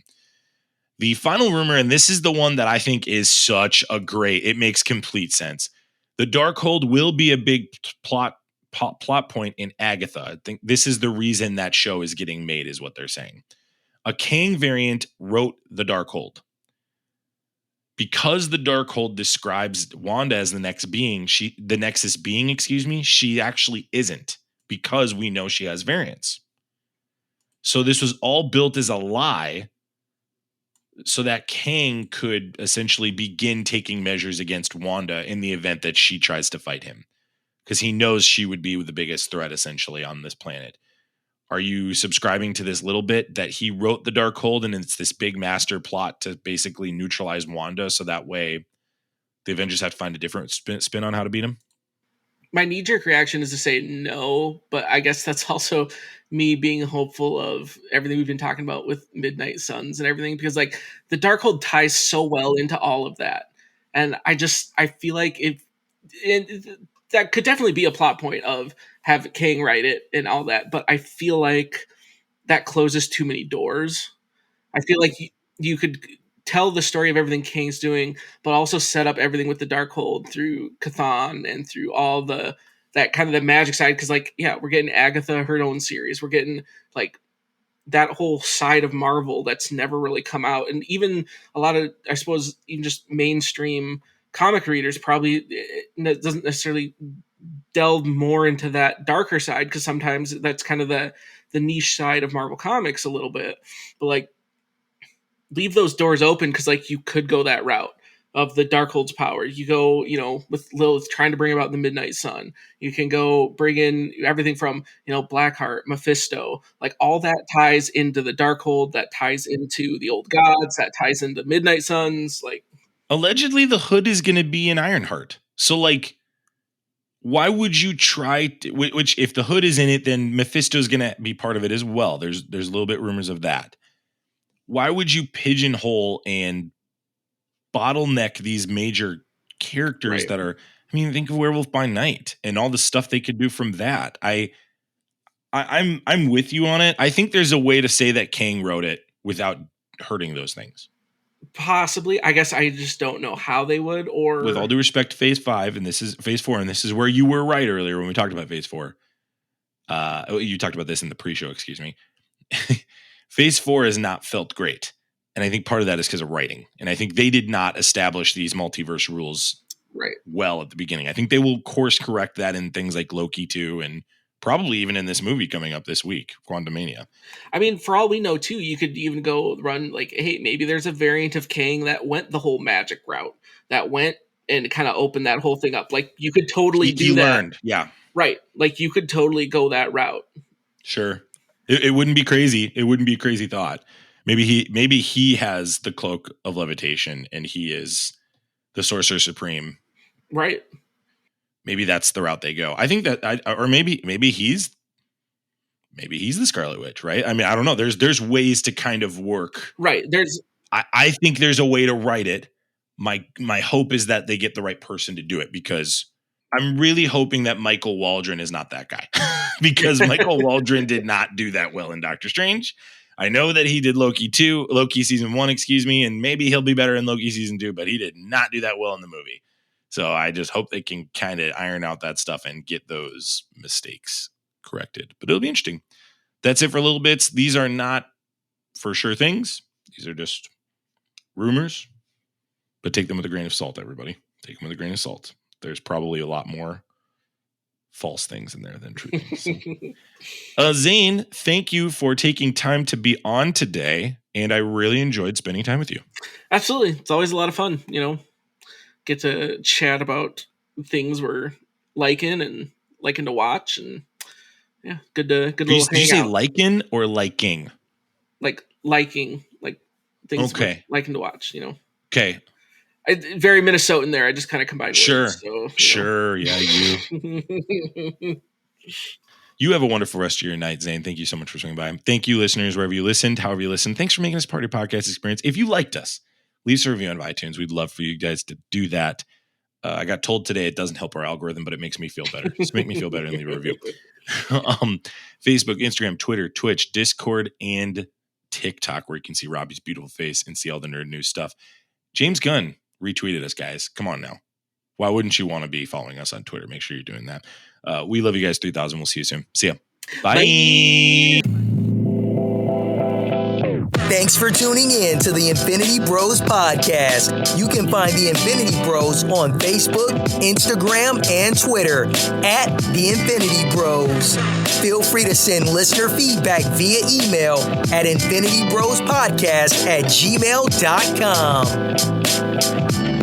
The final rumor, and this is the one that I think is such a great, it makes complete sense. The Darkhold will be a big plot point in Agatha. I think this is the reason that show is getting made, is what they're saying. A Kang variant wrote the Darkhold. Because the Darkhold describes Wanda as the Nexus being, she actually isn't, because we know she has variants. So this was all built as a lie so that Kang could essentially begin taking measures against Wanda in the event that she tries to fight him, because he knows she would be the biggest threat essentially on this planet. Are you subscribing to this little bit that he wrote the Darkhold and it's this big master plot to basically neutralize Wanda so that way the Avengers have to find a different spin on how to beat him? My knee-jerk reaction is to say no, but I guess that's also me being hopeful of everything we've been talking about with Midnight Suns and everything, because like the Darkhold ties so well into all of that. And I feel like that could definitely be a plot point of have Kang write it and all that, but I feel like that closes too many doors. I feel like you could tell the story of everything Kang's doing, but also set up everything with the Darkhold through Chthon and through all that kind of the magic side. Because we're getting Agatha her own series. We're getting like that whole side of Marvel that's never really come out, and even a lot of, I suppose, even just mainstream comic readers probably doesn't necessarily delve more into that darker side, because sometimes that's kind of the niche side of Marvel Comics a little bit. But like, leave those doors open, because like you could go that route of the Darkhold's power. You go, with Lilith trying to bring about the Midnight Sun. You can go bring in everything from, Blackheart, Mephisto, like all that ties into the Darkhold, that ties into the old gods, that ties into Midnight Suns. Like, allegedly the Hood is going to be in Ironheart. So like, why would you try to, which if the Hood is in it, then Mephisto's going to be part of it as well. There's a little bit rumors of that. Why would you pigeonhole and bottleneck these major characters that are, think of Werewolf by Night and all the stuff they could do from that. I'm with you on it. I think there's a way to say that Kang wrote it without hurting those things. Possibly. I guess I just don't know how they would, or with all due respect to Phase 5, and this is Phase 4, and this is where you were right earlier when we talked about Phase 4. You talked about this in the pre-show, excuse me. Phase 4 has not felt great. And I think part of that is because of writing. And I think they did not establish these multiverse rules well at the beginning. I think they will course correct that in things like Loki 2 and probably even in this movie coming up this week, Quantumania. I mean, for all we know, too, you could even go run like, hey, maybe there's a variant of Kang that went the whole magic route, that went and kind of opened that whole thing up. Like, you could totally do that. Learned. Yeah. Right. Like, you could totally go that route. Sure. It wouldn't be crazy. It wouldn't be a crazy thought. Maybe he has the cloak of levitation and he is the Sorcerer Supreme. Right. Maybe that's the route they go. I think that, or maybe he's the Scarlet Witch, right? I mean, I don't know. There's ways to kind of work. Right. I think there's a way to write it. My hope is that they get the right person to do it, because I'm really hoping that Michael Waldron is not that guy, because Michael Waldron did not do that well in Doctor Strange. I know that he did Loki season 1, and maybe he'll be better in Loki season 2, but he did not do that well in the movie. So I just hope they can kind of iron out that stuff and get those mistakes corrected. But it'll be interesting. That's it for Little Bits. These are not for sure things. These are just rumors, but take them with a grain of salt, everybody. Take them with a grain of salt. There's probably a lot more false things in there than true things. So. Zane, thank you for taking time to be on today, and I really enjoyed spending time with you. Absolutely. It's always a lot of fun, get to chat about things we're liking to watch, and yeah, good little hangout. Did you say liking or liking? Like liking, like things liking to watch, Okay. Very Minnesotan there. I just kind of combined words. So, sure. Yeah, you. You have a wonderful rest of your night, Zane. Thank you so much for swinging by. Thank you, listeners, wherever you listened, however you listened. Thanks for making us part of your podcast experience. If you liked us, leave us a review on iTunes. We'd love for you guys to do that. I got told today it doesn't help our algorithm, but it makes me feel better. Just make me feel better and leave a review. Facebook, Instagram, Twitter, Twitch, Discord, and TikTok, where you can see Robbie's beautiful face and see all the nerd news stuff. James Gunn retweeted us, guys. Come on now. Why wouldn't you want to be following us on Twitter? Make sure you're doing that. We love you guys. 3000. We'll see you soon. See ya. Bye. Thanks for tuning in to the Infinity Bros podcast. You can find the Infinity Bros on Facebook, Instagram, and Twitter at the Infinity Bros. Feel free to send listener feedback via email at infinitybrospodcast@gmail.com.